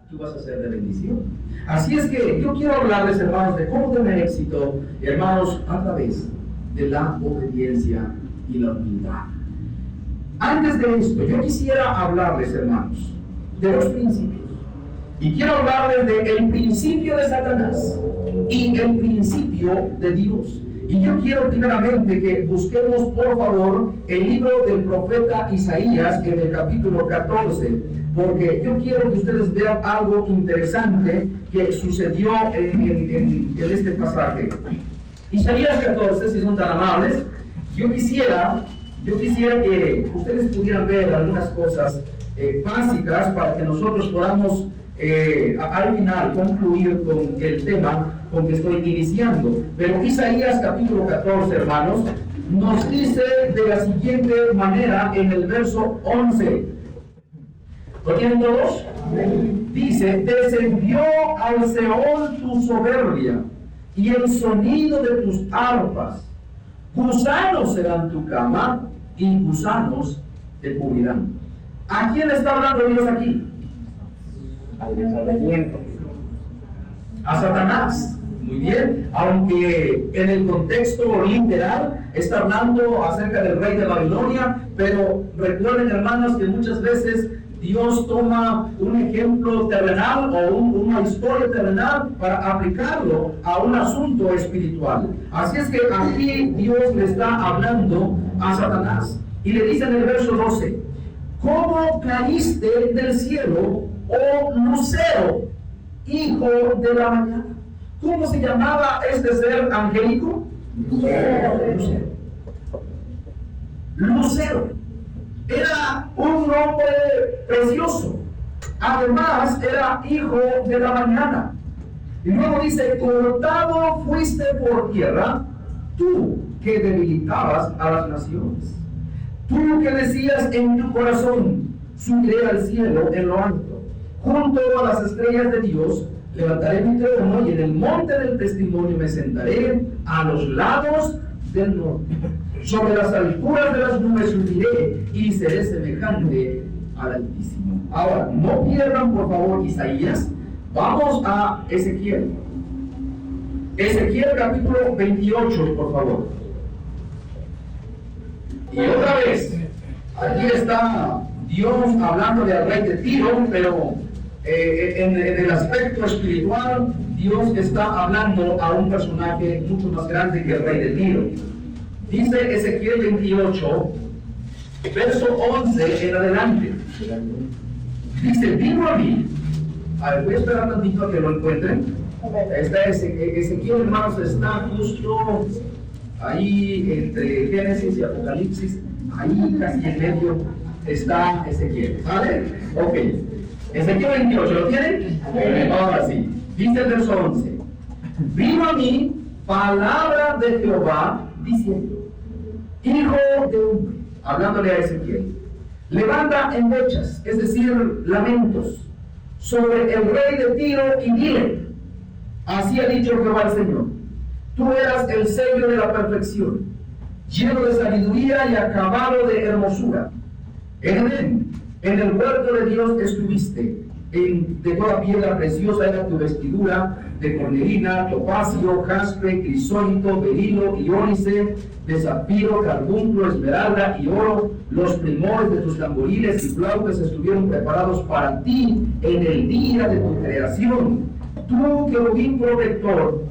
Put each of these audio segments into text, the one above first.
tú vas a ser de bendición. Así es que yo quiero hablarles, hermanos, de cómo tener éxito, hermanos, a través de la obediencia y la humildad. Antes de esto, yo quisiera hablarles, hermanos, de los principios. Y quiero hablarles del principio de Satanás y el principio de Dios. Y yo quiero primeramente que busquemos, por favor, el libro del profeta Isaías en el capítulo 14, porque yo quiero que ustedes vean algo interesante que sucedió en este pasaje. Isaías 14, si son tan amables, yo quisiera que ustedes pudieran ver algunas cosas básicas para que nosotros podamos al final concluir con el tema con que estoy iniciando. Pero Isaías capítulo 14, hermanos, nos dice de la siguiente manera en el verso 11. ¿Lo tienen todos? Dice: descendió al Seol tu soberbia y el sonido de tus arpas. Gusanos serán tu cama y gusanos te cubrirán. ¿A quién está hablando Dios aquí? Al desaliento. A Satanás. Muy bien, aunque en el contexto literal está hablando acerca del rey de Babilonia, pero recuerden, hermanos, que muchas veces Dios toma un ejemplo terrenal o una historia terrenal para aplicarlo a un asunto espiritual. Así es que aquí Dios le está hablando a Satanás y le dice en el verso 12: ¿cómo caíste del cielo, oh lucero, hijo de la mañana? ¿Cómo se llamaba este ser angélico? Lucero. Lucero. Era un nombre precioso. Además, era hijo de la mañana. Y luego dice: cortado fuiste por tierra, tú que debilitabas a las naciones. Tú que decías en tu corazón: subiré al cielo en lo alto. Junto a las estrellas de Dios levantaré mi trono, y en el monte del testimonio me sentaré a los lados del norte. Sobre las alturas de las nubes subiré y seré semejante al Altísimo. Ahora, no pierdan por favor Isaías. Vamos a Ezequiel. Ezequiel capítulo 28, por favor. Y otra vez, aquí está Dios hablándole al rey de Tiro, pero en el aspecto espiritual, Dios está hablando a un personaje mucho más grande que el rey de Tiro. Dice Ezequiel 28, verso 11 en adelante. Dice: vino a mí. A ver, voy a esperar tantito a que lo encuentren. Está Ezequiel, hermanos, está justo ahí entre Génesis y Apocalipsis. Ahí casi en medio está Ezequiel. ¿Vale? Ok. Ezequiel 28, ¿lo tienen? Ahora sí. Dice el verso 11: vino a mí palabra de Jehová diciendo: hijo de hombre, hablándole a Ezequiel, levanta endechas, es decir, lamentos, sobre el rey de Tiro y dile: así ha dicho Jehová el Señor, tú eras el sello de la perfección, lleno de sabiduría y acabado de hermosura. En el huerto de Dios estuviste, de toda piedra preciosa era tu vestidura, de cornelina, topacio, jaspe, crisólito, berilo y ónice, de zafiro, carbunclo, esmeralda y oro. Los primores de tus tamboriles y flautas estuvieron preparados para ti en el día de tu creación. Tú, querubín protector,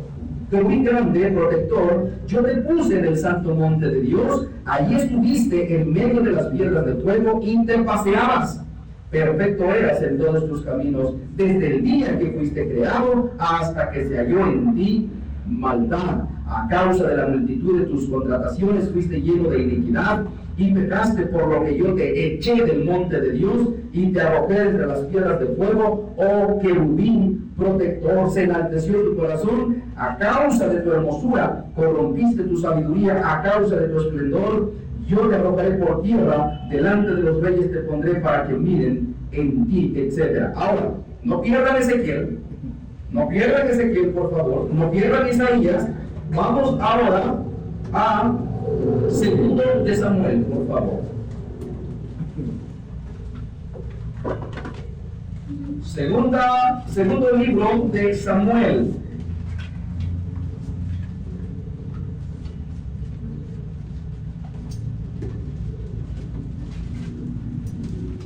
querubín grande, protector, yo te puse en el santo monte de Dios. Allí estuviste en medio de las piedras de fuego y te paseabas. Perfecto eras en todos tus caminos, desde el día que fuiste creado hasta que se halló en ti maldad. A causa de la multitud de tus contrataciones fuiste lleno de iniquidad y pecaste, por lo que yo te eché del monte de Dios y te arrojé entre las piedras de fuego. Oh querubín protector, se enalteció tu corazón a causa de tu hermosura, corrompiste tu sabiduría a causa de tu esplendor. Yo te arrojaré por tierra, delante de los reyes te pondré para que miren en ti, etc. Ahora, no pierdan Ezequiel, por favor, no pierdan Isaías. Vamos ahora a 2 de Samuel, por favor. Segundo libro de Samuel.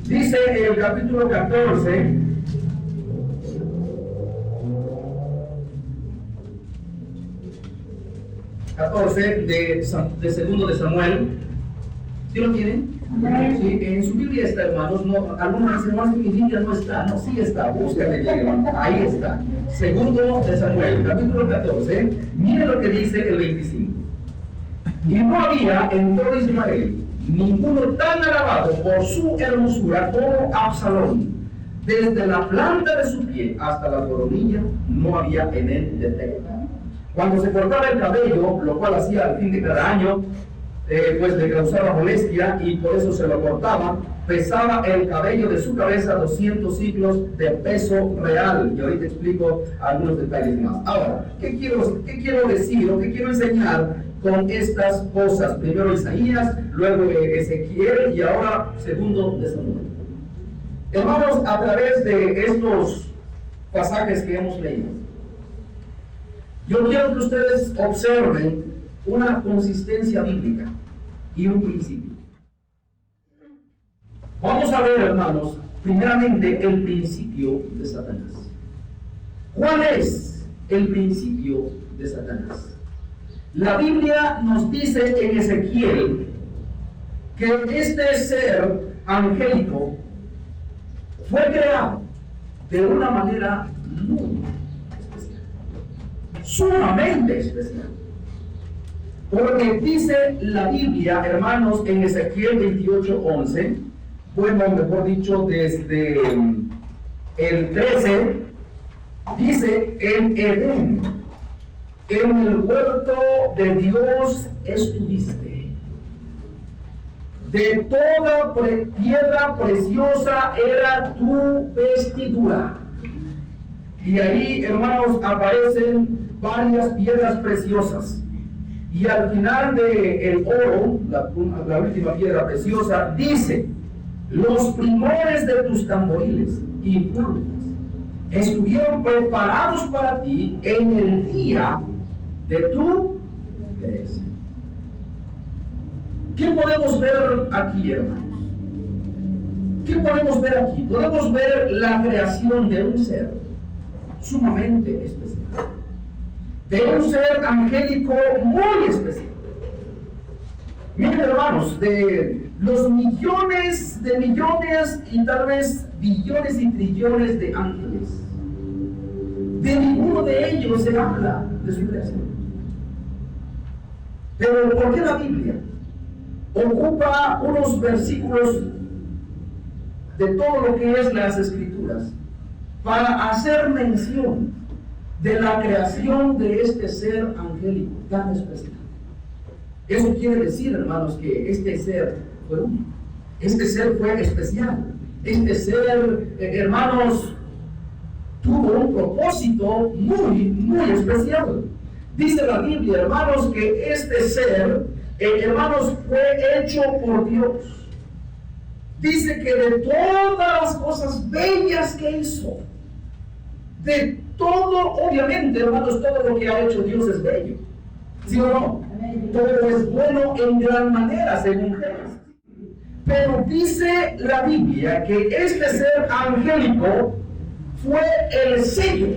Dice el capítulo 14, de segundo de Samuel. ¿Sí lo tienen? Sí, en su Biblia está, hermanos. No, algunos dicen, no, es que mi Biblia no está. No, sí está, búscale, ahí está. Segundo de Samuel, capítulo 14. Mire lo que dice el 25. Y no había en todo Israel ninguno tan alabado por su hermosura como Absalón. Desde la planta de su pie hasta la coronilla no había en él defecto. Cuando se cortaba el cabello, lo cual hacía al fin de cada año, pues le causaba molestia y por eso se lo cortaba, pesaba el cabello de su cabeza 200 ciclos de peso real. Y ahorita explico algunos detalles más. Ahora, ¿qué quiero decir o qué quiero enseñar con estas cosas? Primero Isaías, luego Ezequiel y ahora segundo de Samuel. Hermanos, a través de estos pasajes que hemos leído, yo quiero que ustedes observen una consistencia bíblica y un principio. Vamos a ver, hermanos, primeramente el principio de Satanás. ¿Cuál es el principio de Satanás? La Biblia nos dice en Ezequiel que este ser angélico fue creado de una manera muy especial, sumamente especial. Porque dice la Biblia, hermanos, en Ezequiel 28:11, bueno, mejor dicho, desde el 13, dice, en Edén, en el huerto de Dios estuviste. De toda piedra preciosa era tu vestidura. Y ahí, hermanos, aparecen varias piedras preciosas. Y al final del oro, la última piedra preciosa, dice, los primores de tus tamboriles y flautas estuvieron preparados para ti en el día de tu creación. ¿Qué podemos ver aquí, hermanos? ¿Qué podemos ver aquí? Podemos ver la creación de un ser sumamente especial, de un ser angélico muy especial. Miren, hermanos, de los millones de millones y tal vez billones y trillones de ángeles, de ninguno de ellos se habla de su creación. Pero ¿por qué la Biblia ocupa unos versículos de todo lo que es las Escrituras para hacer mención de la creación de este ser angélico tan especial? Eso quiere decir, hermanos, que este ser fue único, este ser fue especial, este ser, hermanos, tuvo un propósito muy, muy especial. Dice la Biblia, hermanos, que este ser, hermanos, fue hecho por Dios. Dice que de todas las cosas bellas que hizo, de todo, obviamente, hermanos, todo lo que ha hecho Dios es bello, ¿sí o no? Todo es bueno en gran manera, según Génesis. Pero dice la Biblia que este ser angélico fue el sello.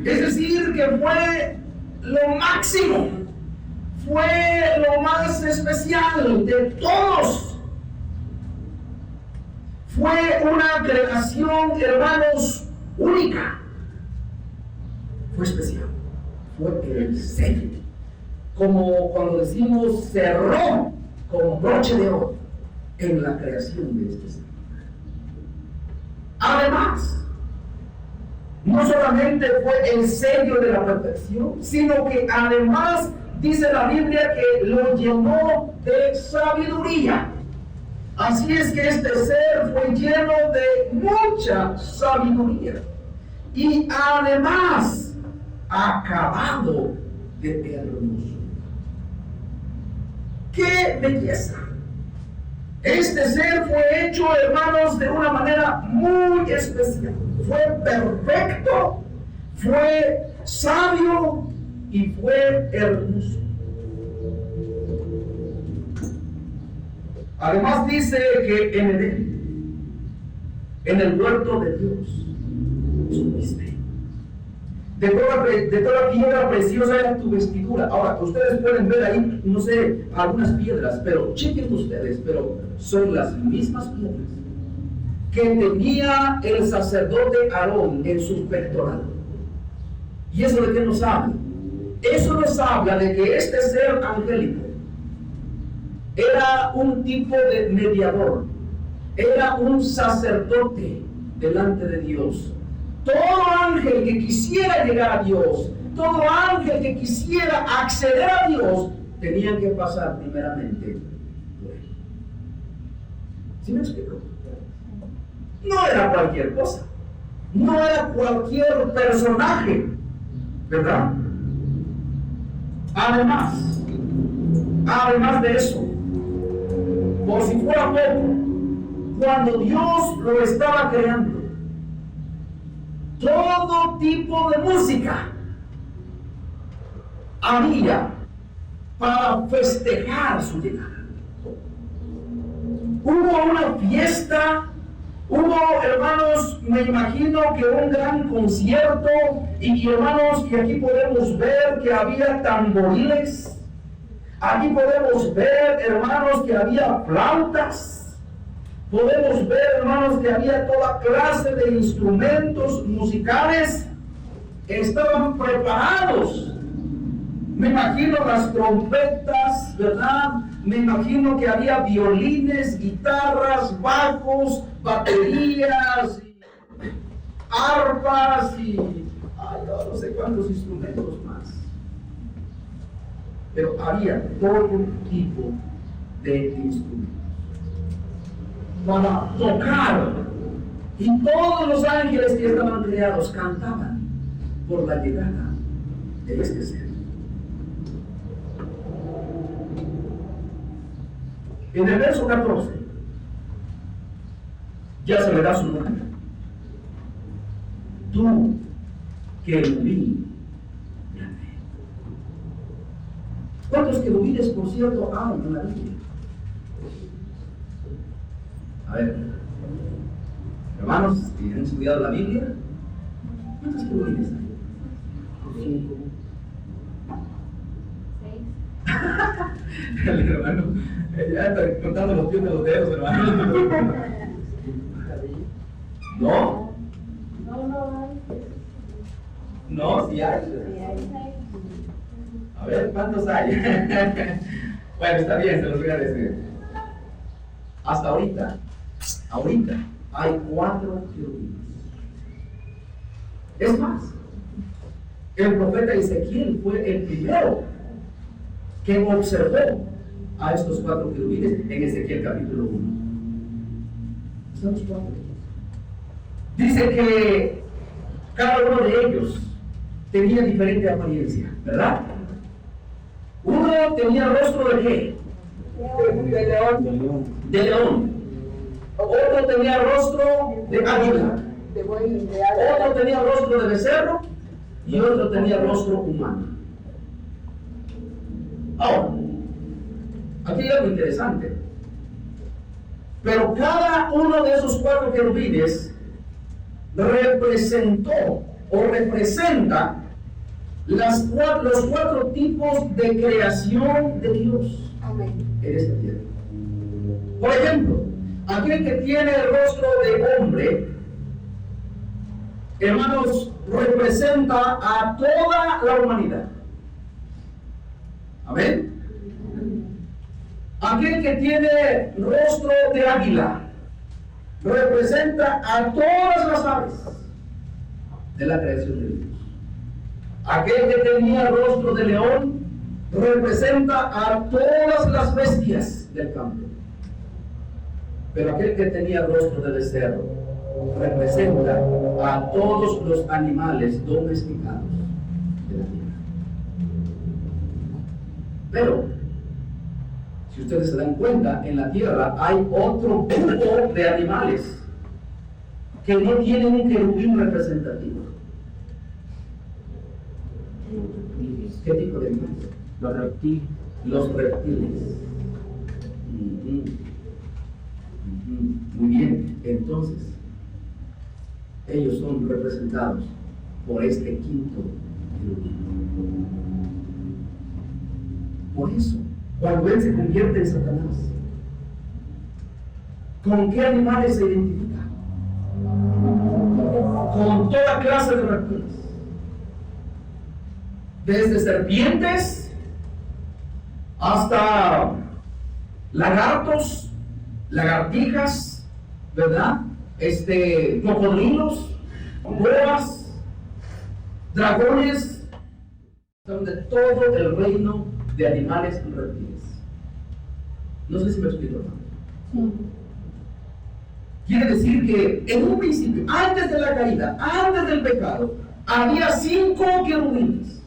Es decir, que fue lo máximo, fue lo más especial de todos. Fue una creación, hermanos, única. Fue especial. Fue el sello. Como cuando decimos cerró con broche de oro en la creación de este ser. Además, no solamente fue el sello de la perfección, sino que además dice la Biblia que lo llenó de sabiduría. Así es que este ser fue lleno de mucha sabiduría. Y además, acabado de hermoso. ¡Qué belleza! Este ser fue hecho, hermanos, de una manera muy especial. Fue perfecto, fue sabio y fue hermoso. Además dice que en Edén, en el huerto de Dios, estuviste. De toda piedra preciosa era tu vestidura. Ahora, ustedes pueden ver ahí, no sé, algunas piedras, pero chequen ustedes, pero son las mismas piedras que tenía el sacerdote Aarón en su pectoral. ¿Y eso de qué nos habla? Eso nos habla de que este ser angélico era un tipo de mediador, era un sacerdote delante de Dios. Todo ángel que quisiera llegar a Dios, todo ángel que quisiera acceder a Dios, tenían que pasar primeramente por él. ¿Sí me explico? No era cualquier cosa, no era cualquier personaje, ¿verdad? Además de eso, por si fuera poco, cuando Dios lo estaba creando, todo tipo de música había para festejar su llegada. Hubo una fiesta, hubo, hermanos, me imagino que un gran concierto, y hermanos, y aquí podemos ver que había tamboriles, aquí podemos ver, hermanos, que había flautas. Podemos ver, hermanos, que había toda clase de instrumentos musicales que estaban preparados. Me imagino las trompetas, ¿verdad? Me imagino que había violines, guitarras, bajos, baterías, arpas y no sé cuántos instrumentos más. Pero había todo tipo de instrumentos para tocar, y todos los ángeles que estaban creados cantaban por la llegada de este ser. En el verso 14 ya se le da su nombre. Tú, querubín grande. ¿Cuántos querubines, por cierto, hay en la Biblia? A ver, hermanos, que han estudiado la Biblia, ¿cuántos querubines hay? 5. 6. El hermano, ya está contando los pies de los dedos, hermano. ¿No? No, sí hay. A ver, ¿cuántos hay? Bueno, está bien, se los voy a decir. Hasta ahorita hay 4 querubines. Es más, el profeta Ezequiel fue el primero que observó a estos 4 querubines en Ezequiel capítulo 1. Están los 4. Dice que cada uno de ellos tenía diferente apariencia, ¿verdad? Uno tenía rostro de qué? De león. Otro tenía rostro de águila. Otro tenía rostro de becerro y otro tenía rostro humano. Ahora, aquí hay algo interesante. Pero cada uno de esos 4 querubines representó o representa los 4 tipos de creación de Dios. Amén. En esta tierra. Por ejemplo, aquel que tiene el rostro de hombre, hermanos, representa a toda la humanidad. Amén. Aquel que tiene rostro de águila representa a todas las aves de la creación de Dios. Aquel que tenía rostro de león representa a todas las bestias del campo. Pero aquel que tenía rostro de becerro representa a todos los animales domesticados de la tierra. Pero, Si ustedes se dan cuenta, en la tierra hay otro grupo de animales que no tienen un querubín representativo. ¿Qué tipo de animales? Los reptiles. Los reptiles. Muy bien, entonces ellos son representados por este quinto querubín. Por eso, cuando él se convierte en Satanás, ¿con qué animales se identifica? Con toda clase de reptiles, desde serpientes hasta lagartos, lagartijas, ¿verdad? Cocodrilos, boas, dragones, son de todo el reino de animales reptiles. No sé si me explico, hermano. Quiere decir que en un principio, antes de la caída, antes del pecado, había 5 querubines.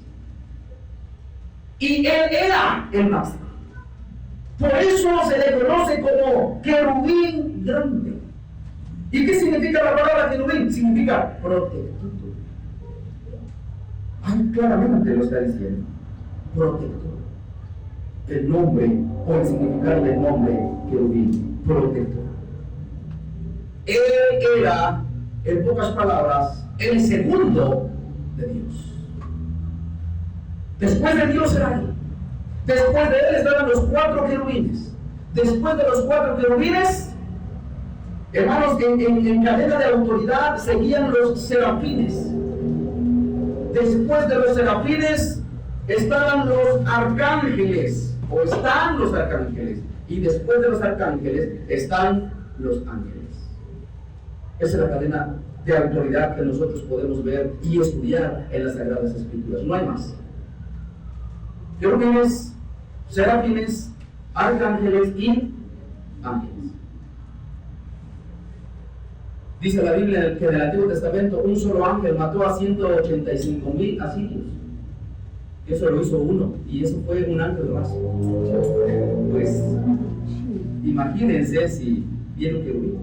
Y él era el máximo. Por eso se le conoce como querubín grande. ¿Y qué significa la palabra querubín? Significa protector. Ahí claramente lo está diciendo. Protector. El nombre o el significado del nombre querubín, protector. Él era, en pocas palabras, el segundo de Dios. Después de Dios era él. Después de él estaban los 4 querubines. Después de los 4 querubines, hermanos, en cadena de autoridad seguían los serafines. Después de los serafines estaban los arcángeles, o están los arcángeles. Y después de los arcángeles están los ángeles. Esa es la cadena de autoridad que nosotros podemos ver y estudiar en las Sagradas Escrituras. No hay más. Querubines, serafines, arcángeles y ángeles. Dice la Biblia que en el Antiguo Testamento un solo ángel mató a 185,000 asirios. Eso lo hizo uno, y eso fue un ángel raso. Pues imagínense si viene un querubín.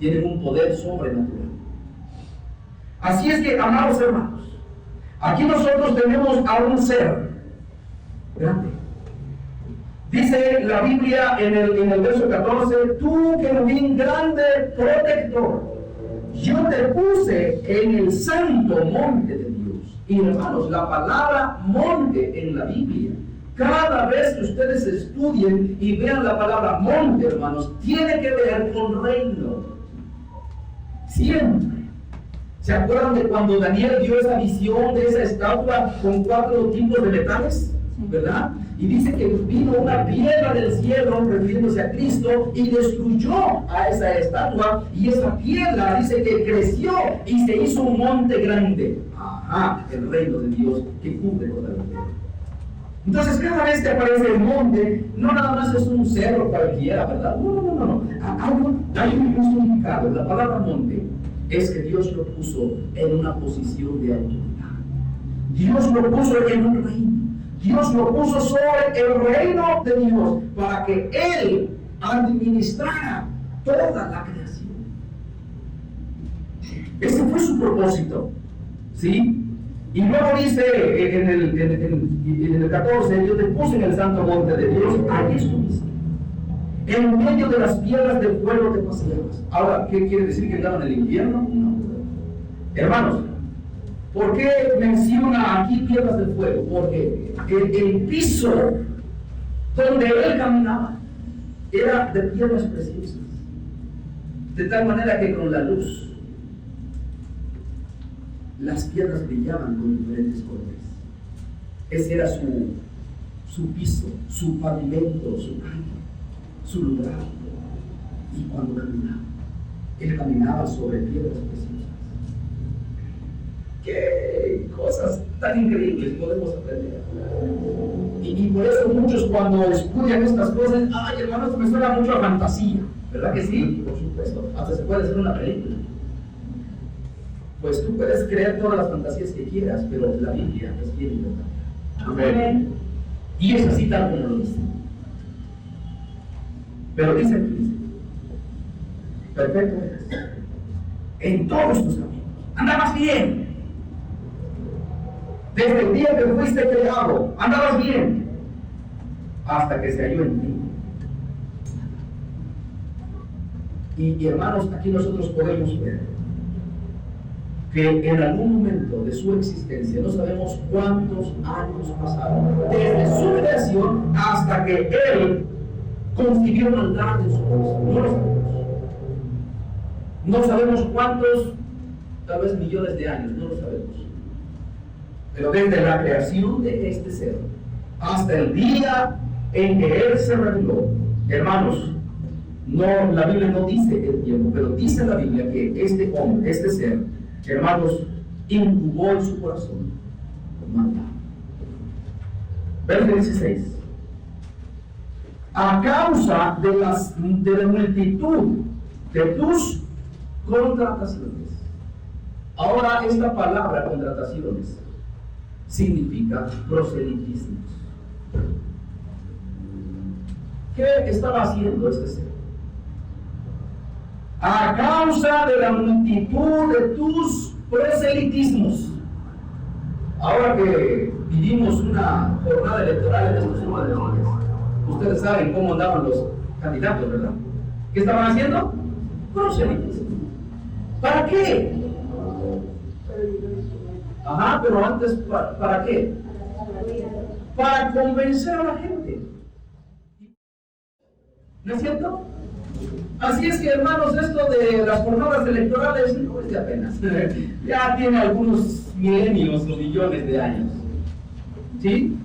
Tienen un poder sobrenatural. Así es que, amados hermanos, aquí nosotros tenemos a un ser grande. Dice la Biblia en el verso 14: tú, querubín grande, protector, yo te puse en el santo monte de Dios. Y hermanos, la palabra monte en la Biblia, cada vez que ustedes estudien y vean la palabra monte, hermanos, tiene que ver con reino. Siempre. ¿Se acuerdan de cuando Daniel vio esa visión de esa estatua con 4 tipos de metales? ¿Verdad? Y dice que vino una piedra del cielo, refiriéndose a Cristo, y destruyó a esa estatua, y esa piedra dice que creció y se hizo un monte grande. Ajá, el reino de Dios que cubre toda la tierra. Entonces, cada vez que aparece el monte, no nada más es un cerro cualquiera, ¿verdad? No. Hay un significado. La palabra monte es que Dios lo puso en una posición de autoridad. Dios lo puso en un reino. Dios lo puso sobre el reino de Dios para que Él administrara toda la creación. Ese fue su propósito, ¿sí? Y luego dice en el 14: yo te puse en el santo monte de Dios, allí estuviste. En medio de las piedras del fuego te paseabas. Ahora, ¿qué quiere decir? ¿Que andaban en el infierno? No. Hermanos, ¿por qué menciona aquí piedras del fuego? Porque el piso donde él caminaba era de piedras preciosas. De tal manera que con la luz las piedras brillaban con diferentes colores. Ese era su piso, su pavimento, su calle, su lugar. Y cuando caminaba, él caminaba sobre piedras preciosas. ¡Qué cosas tan increíbles podemos aprender! Y por eso muchos, cuando estudian estas cosas, ¡ay, hermano, esto me suena mucho a fantasía! ¿Verdad que sí? Por supuesto. Hasta se puede hacer una película. Pues tú puedes creer todas las fantasías que quieras, pero la Biblia es bien importante. Amén. Y es así tal como lo dice. Pero dice el 15: perfecto eres en todos tus caminos, andabas bien. Desde el día que fuiste creado, andabas bien, hasta que se halló en ti. Y hermanos, aquí nosotros podemos ver que en algún momento de su existencia, no sabemos cuántos años pasaron, desde su creación hasta que Él concibió maldad en su corazón. No lo sabemos. No sabemos cuántos, tal vez millones de años, no lo sabemos. Pero desde la creación de este ser hasta el día en que Él se reveló, hermanos, no, la Biblia no dice el tiempo, pero dice la Biblia que este hombre, este ser, hermanos, incubó en su corazón maldad. Verso 16: a causa de la multitud de tus contrataciones. Ahora, esta palabra contrataciones significa proselitismos. ¿Qué estaba haciendo este ser? A causa de la multitud de tus proselitismos. Ahora que vivimos una jornada electoral en estos últimos días, ustedes saben cómo andaban los candidatos, ¿verdad? ¿Qué estaban haciendo? Proselitismo. ¿Para qué? Ajá, pero antes, ¿para qué? Para convencer a la gente. ¿No es cierto? Así es que, hermanos, esto de las jornadas electorales no es de apenas. Ya tiene algunos milenios o millones de años. ¿Sí?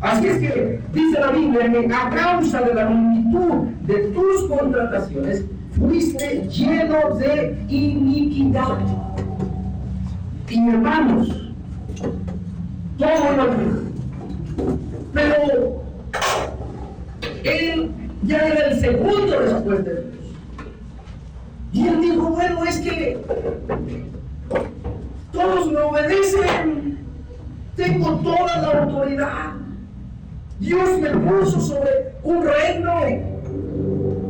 Así es que dice la Biblia que a causa de la multitud de tus contrataciones fuiste lleno de iniquidad. Y hermanos, todo lo que... Pero él ya era el segundo después de Dios. Y él dijo, bueno, es que todos me obedecen, tengo toda la autoridad, Dios me puso sobre un reino,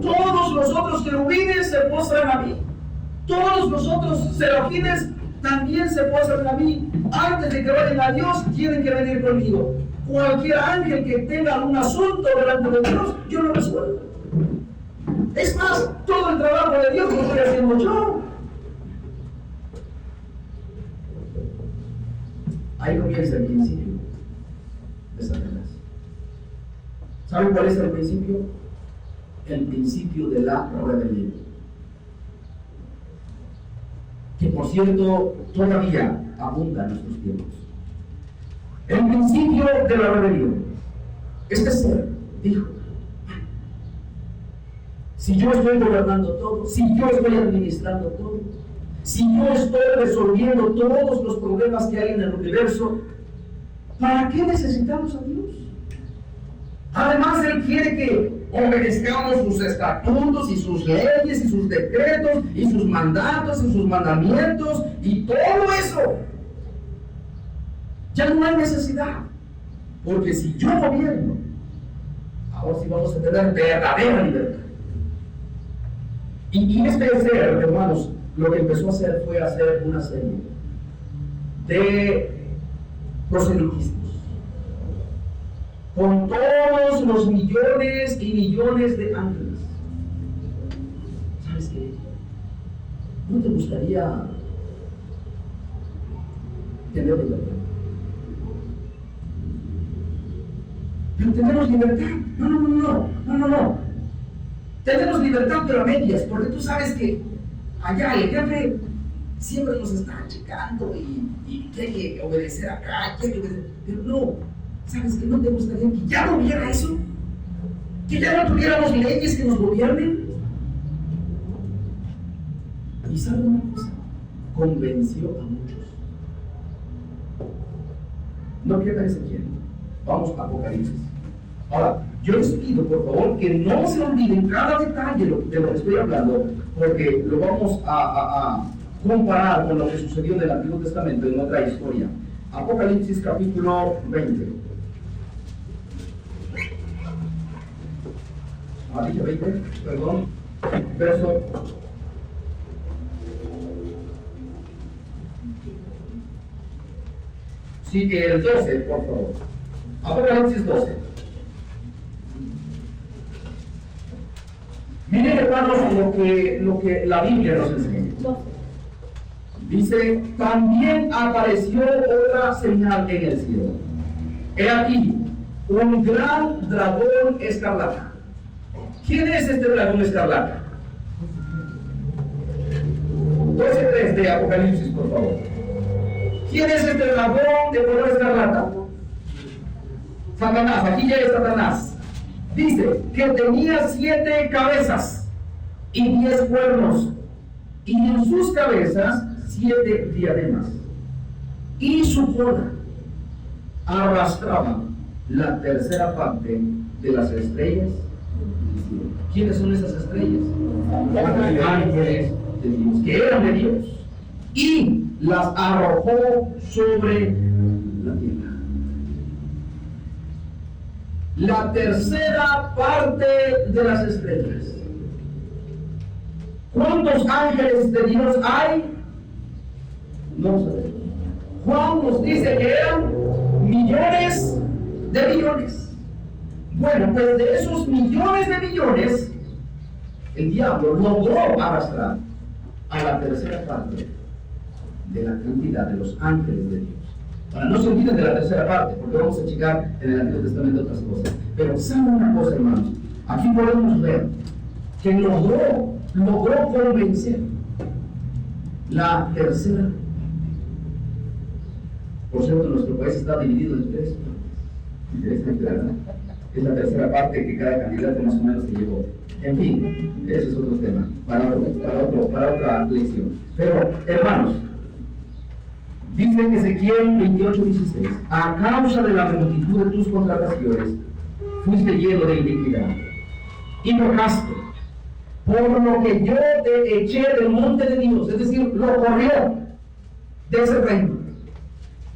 todos los otros querubines se postran a mí, todos los otros serafines también se postran a mí. Antes de que vayan a Dios, tienen que venir conmigo. Cualquier ángel que tenga un asunto delante de Dios, yo lo resuelvo. Es más, todo el trabajo de Dios lo estoy haciendo yo. Ahí comienza el principio de Satanás. ¿Saben cuál es el principio? El principio de la rebelión. Que por cierto, todavía abunda en nuestros tiempos. El principio de la rebelión. Este ser dijo: si yo estoy gobernando todo, si yo estoy administrando todo, si yo estoy resolviendo todos los problemas que hay en el universo, ¿para qué necesitamos a Dios? Además, Él quiere que obedezcamos sus estatutos y sus leyes y sus decretos y sus mandatos y sus mandamientos y todo eso. Ya no hay necesidad, porque si yo gobierno, ahora sí vamos a tener verdadera libertad. Y este ser, hermanos, lo que empezó a hacer fue hacer una serie de proselitismos con todos los millones y millones de ángeles. ¿Sabes qué? ¿No te gustaría tener libertad? Pero tenemos libertad. No. Tenemos libertad, pero a medias, porque tú sabes que allá el jefe siempre nos está checando y que hay que obedecer acá, que hay que obedecer. Pero no, ¿sabes que no te gustaría que ya no hubiera eso? Que ya no tuviéramos leyes que nos gobiernen. Y ¿sabe una cosa? Convenció a muchos. No pierdan ese tiempo. Vamos a Apocalipsis. Ahora, yo les pido, por favor, que no se olviden cada detalle de lo que estoy hablando, porque lo vamos a comparar con lo que sucedió en el Antiguo Testamento en otra historia. Apocalipsis capítulo 20. dije 20, perdón, verso. Sí, el 12, por favor. Apocalipsis 12. Miren, hermanos, lo que la Biblia nos enseña. Dice, también apareció otra señal en el cielo. He aquí, un gran dragón escarlata. ¿Quién es este dragón escarlata? 12:3 de Apocalipsis, por favor. ¿Quién es este dragón de color escarlata? Satanás, aquí ya es Satanás. Dice que tenía 7 cabezas y 10 cuernos, y en sus cabezas 7 diademas, y su cola arrastraba la tercera parte de las estrellas. ¿Quiénes son esas estrellas? Ángeles de Dios, que eran de Dios, y las arrojó sobre la tierra. La tercera parte de las estrellas. ¿Cuántos ángeles de Dios hay? No sabemos. Juan nos dice que eran millones de millones. Bueno, pues de esos millones de millones, el diablo logró arrastrar a la tercera parte de la cantidad de los ángeles de Dios. Ahora, no se olviden de la tercera parte, porque vamos a checar en el Antiguo Testamento otras cosas. Pero ¿saben una cosa, hermanos? Aquí podemos ver que logró convencer la tercera. Por cierto, nuestro país está dividido en 3 partes. Es la tercera parte que cada candidato más o menos se llevó. En fin, ese es otro tema, para otra lección. Pero, hermanos, dice en Ezequiel 28:16, a causa de la multitud de tus contrataciones, fuiste lleno de iniquidad y pecaste, por lo que yo te eché del monte de Dios, es decir, lo corrió de ese reino,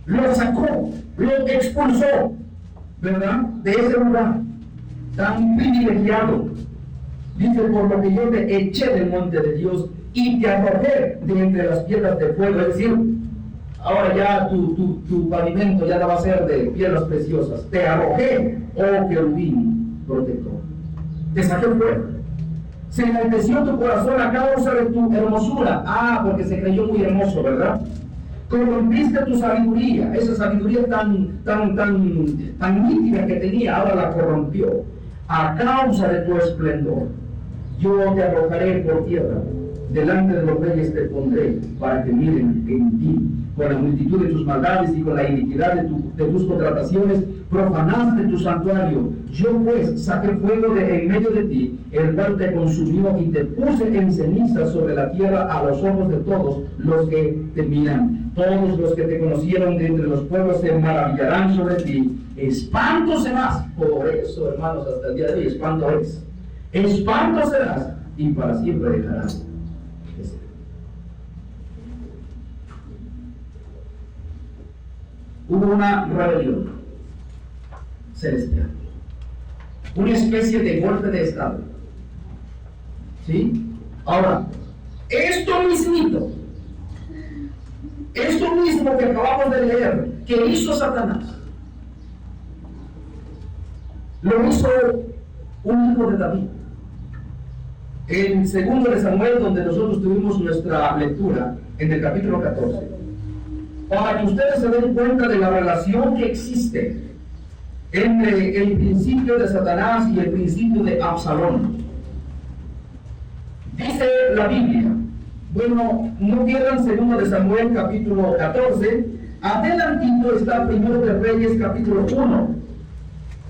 lo sacó, lo expulsó, ¿verdad? De ese lugar tan privilegiado. Dice, por lo que yo te eché del monte de Dios y te arrojé de entre las piedras de fuego, es decir, ahora ya tu pavimento ya no va a ser de piedras preciosas. Te arrojé, oh querubín protector. Te saqué fuera. Se enalteció tu corazón a causa de tu hermosura. Porque se creyó muy hermoso, ¿verdad? Corrompiste tu sabiduría. Esa sabiduría tan nítida que tenía, ahora la corrompió. A causa de tu esplendor, yo te arrojaré por tierra. Delante de los reyes te pondré para que miren en ti. Con la multitud de tus maldades y con la iniquidad de tus contrataciones, profanaste tu santuario. Yo pues saqué fuego de en medio de ti, el cual te consumió, y te puse en ceniza sobre la tierra a los ojos de todos los que te miran. Todos los que te conocieron de entre los pueblos se maravillarán sobre ti. Espanto serás. Por eso, hermanos, hasta el día de hoy, espanto es. Espanto serás y para siempre dejarás. Hubo una rebelión celestial, una especie de golpe de estado. ¿Sí? Ahora, esto mismo que acabamos de leer, que hizo Satanás, lo hizo un hijo de David. En 2 de Samuel, donde nosotros tuvimos nuestra lectura, en el capítulo 14, para que ustedes se den cuenta de la relación que existe entre el principio de Satanás y el principio de Absalón. Dice la Biblia, bueno, no pierdan 2 de Samuel capítulo 14, adelantito está 1 de Reyes capítulo 1.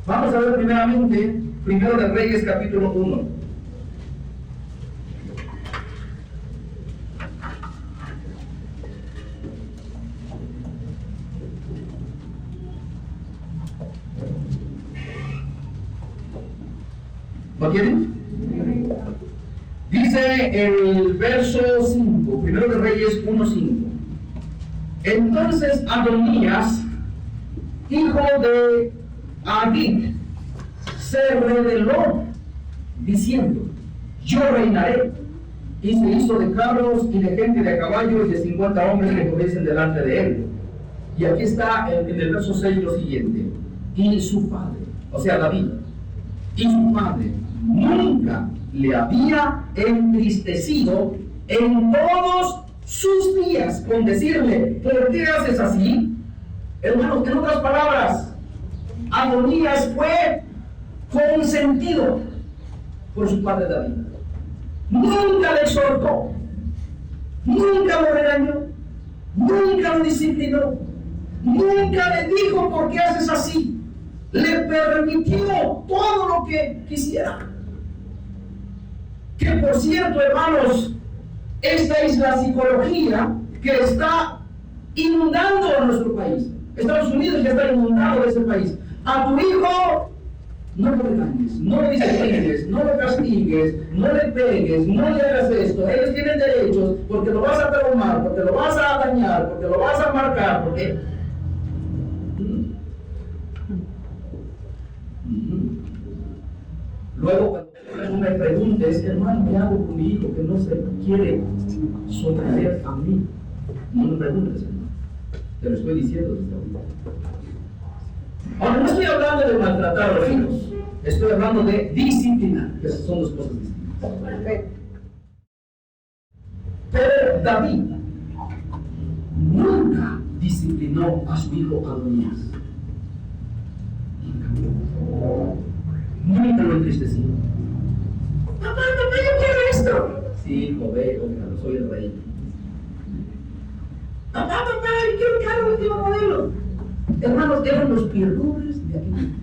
Vamos a ver primeramente 1 de Reyes capítulo 1. ¿Lo tienen? Dice el verso 5, 1 de Reyes 1:5. Entonces Adonías, hijo de Agit, se rebeló diciendo: yo reinaré. Y se hizo de carros y de gente de caballos y de 50 hombres que corriesen delante de él. Y aquí está en el verso 6 lo siguiente: y su padre, o sea David, y su padre nunca le había entristecido en todos sus días con decirle: ¿por qué haces así? Hermanos, en otras palabras, Adonías fue consentido por su padre David. Nunca le exhortó, nunca lo regañó, nunca lo disciplinó, nunca le dijo: ¿por qué haces así? Le permitió todo lo que quisiera. Que por cierto, hermanos, esta es la psicología que está inundando a nuestro país. Estados Unidos ya está inundado de ese país. A tu hijo no lo regañes, no lo disciplines, no lo castigues, no le pegues, no le hagas esto. Ellos tienen derechos, porque lo vas a traumar, porque lo vas a dañar, porque lo vas a marcar, porque... Luego, cuando me preguntes: hermano, ¿qué hago con mi hijo que no se quiere someter a mí? No me preguntes, hermano. Te lo estoy diciendo desde ahorita. Ahora, no estoy hablando de maltratar a los hijos, estoy hablando de disciplinar, que son dos cosas distintas. Pero David nunca disciplinó a su hijo Adonías. Nunca lo entristeció. Papá, yo quiero esto. Sí, hijo, ve, soy el rey. Papá, yo quiero un carro de último modelo. Hermanos, eran los pierdures de aquí.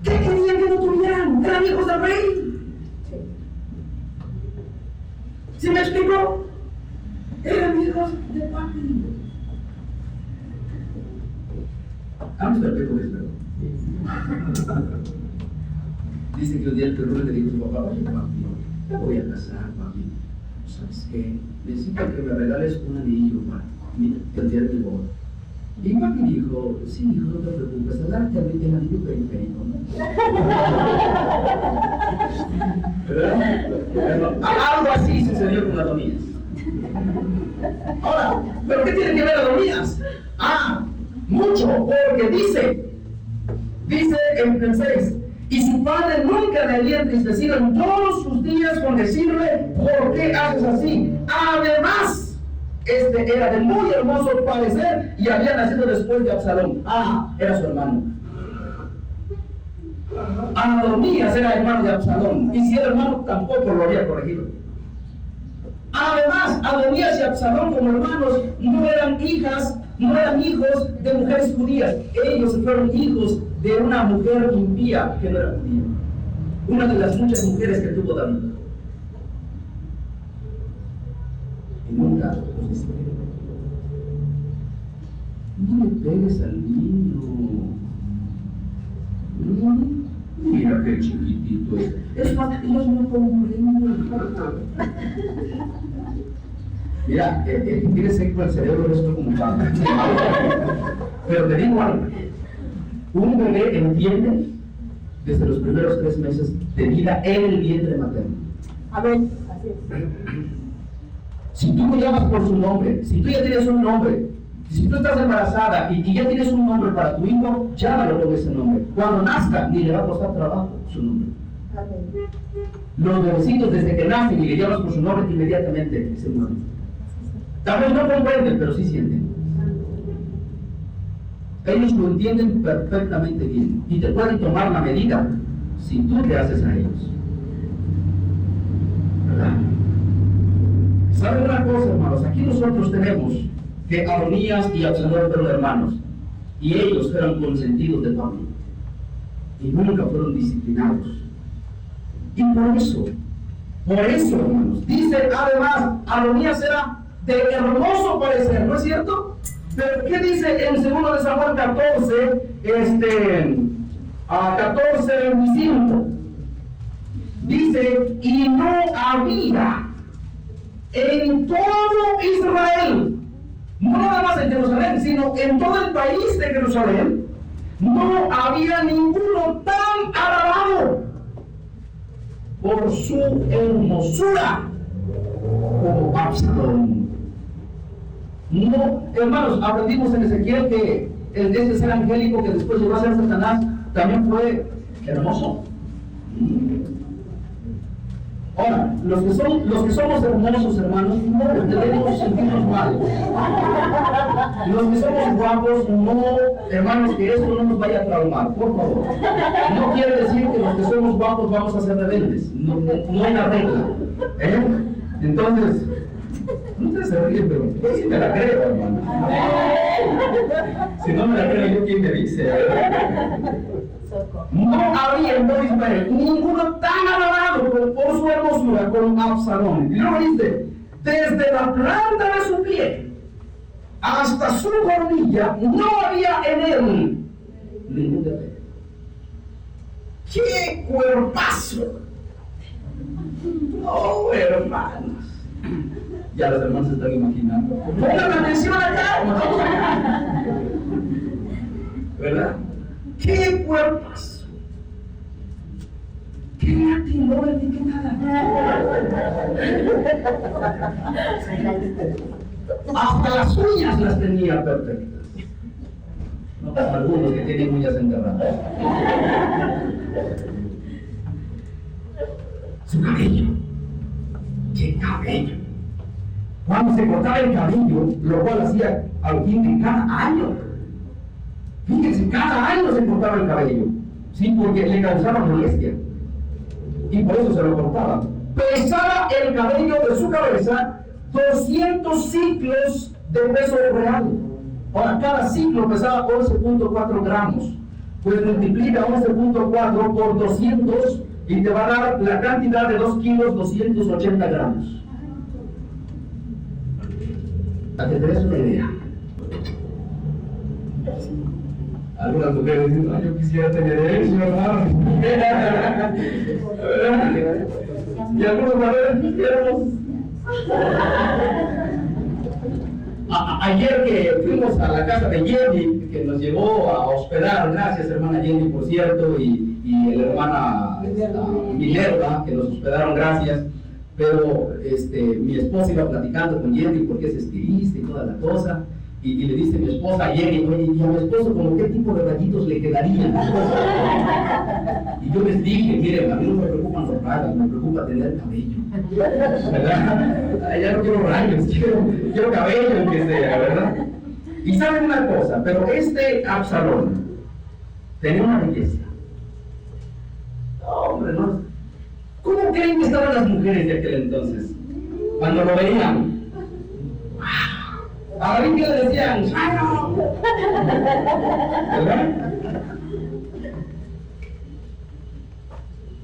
¿Qué querían que no tuvieran? Eran hijos del rey. ¿Sí me explico? Eran hijos de papi. Vamos a ver cómo es, ¿verdad? Dice que un día el perro le dijo a su papá: oye, papi, me voy a casar, papi. ¿Sabes qué? Necesito que me regales un anillo para el día de mi boda. Y papi dijo: sí, hijo, no te preocupes, al darte el anillo periférico, ¿no? ¿Verdad? Algo así sucedió con Adonías. Ahora, ¿pero qué tiene que ver Adonías? Mucho, porque dice en el 6: y su padre nunca le había entristecido en todos sus días con decirle: ¿por qué haces así? Además, este era de muy hermoso parecer y había nacido después de Absalón. Era su hermano. Adonías era hermano de Absalón, y si era hermano tampoco lo había corregido. Además, Adonías y Absalón como hermanos no eran hijos de mujeres judías. Ellos fueron hijos de una mujer impía que no era judía. Una de las muchas mujeres que tuvo David. Y nunca los disciplinó. No le pegues al niño. Mira qué chiquitito es. Es más, ellos no comprenden. Mira, quiere ser con el cerebro esto como padre. Pero te digo algo: un bebé entiende desde los primeros 3 meses de vida en el vientre materno. Amén. Así es. Si tú me llamas por su nombre, si tú ya tienes un nombre, si tú estás embarazada y ya tienes un nombre para tu hijo, llámalo con ese nombre. Cuando nazca, ni le va a costar trabajo su nombre. Amén. Los bebecitos, desde que nacen y le llamas por su nombre, inmediatamente se mueren. Tal vez no comprenden, pero sí sienten. Ellos lo entienden perfectamente bien y te pueden tomar la medida si tú te haces a ellos. ¿Verdad? ¿Saben una cosa, hermanos? Aquí nosotros tenemos que Adonías y Absalón fueron hermanos y ellos fueron consentidos de Pablo y nunca fueron disciplinados. Y por eso, hermanos, dice además, Adonías era de hermoso parecer, ¿no es cierto? Pero ¿qué dice en 2 de Samuel 14:25? Dice: y no había en todo Israel, no nada más en Jerusalén, sino en todo el país de Jerusalén, No había ninguno tan alabado por su hermosura como Absalón. No, hermanos, aprendimos en Ezequiel que este ser angélico que después llegó a ser Satanás también fue hermoso. Ahora, los que somos hermosos, hermanos, no debemos sentirnos mal. Los que somos guapos, no, hermanos, que esto no nos vaya a traumar, por favor. No quiere decir que los que somos guapos vamos a ser rebeldes. No hay una regla. Entonces, no se ríen, pero yo sí me la creo, hermano. Si no me la creo yo, ¿quién me dice? No había en Israel ninguno tan alabado por su hermosura como Absalón. Y luego dice, desde la planta de su pie hasta su coronilla no había en él ningún defecto. ¡Qué cuerpazo! Oh, hermanos. Ya los hermanos se están imaginando. Pongan atención acá, ¿verdad? ¡Qué cuerpas! ¡Qué latino etiquetada! Hasta las uñas las tenía perfectas. No como algunos que tienen uñas enterradas. Su cabello. ¡Qué cabello! Cuando se cortaba el cabello, lo cual hacía al fin de cada año. Fíjense, cada año se cortaba el cabello, ¿sí? Porque le causaba molestia. Y por eso se lo cortaba. Pesaba el cabello de su cabeza 200 ciclos de peso real. Ahora, cada ciclo pesaba 11.4 gramos. Pues multiplica 11.4 por 200 y te va a dar la cantidad de 2 kilos 280 gramos. Para que te des una idea. Algunas mujeres dicen, no, yo quisiera tener eso, ¿verdad? Y algunos varones quisiéramos. Ayer que fuimos a la casa de Jenny, que nos llevó a hospedar, gracias hermana Jenny por cierto, y la hermana Minerva, que nos hospedaron, gracias. Pero mi esposa iba platicando con Jenny porque es estilista y toda la cosa. Y le dice mi esposa a Jenny, oye, y a mi esposo, ¿como qué tipo de rayitos le quedarían? Y yo les dije, miren, a mí no me preocupan los rayos, me preocupa tener cabello. ¿Verdad? Ya no quiero rayos, quiero cabello, aunque sea, ¿verdad? Y saben una cosa, pero Absalón tenía una belleza. Hombre, no. ¿Cómo creen que estaban las mujeres de aquel entonces? Cuando lo veían. A David que le decían, ¿verdad?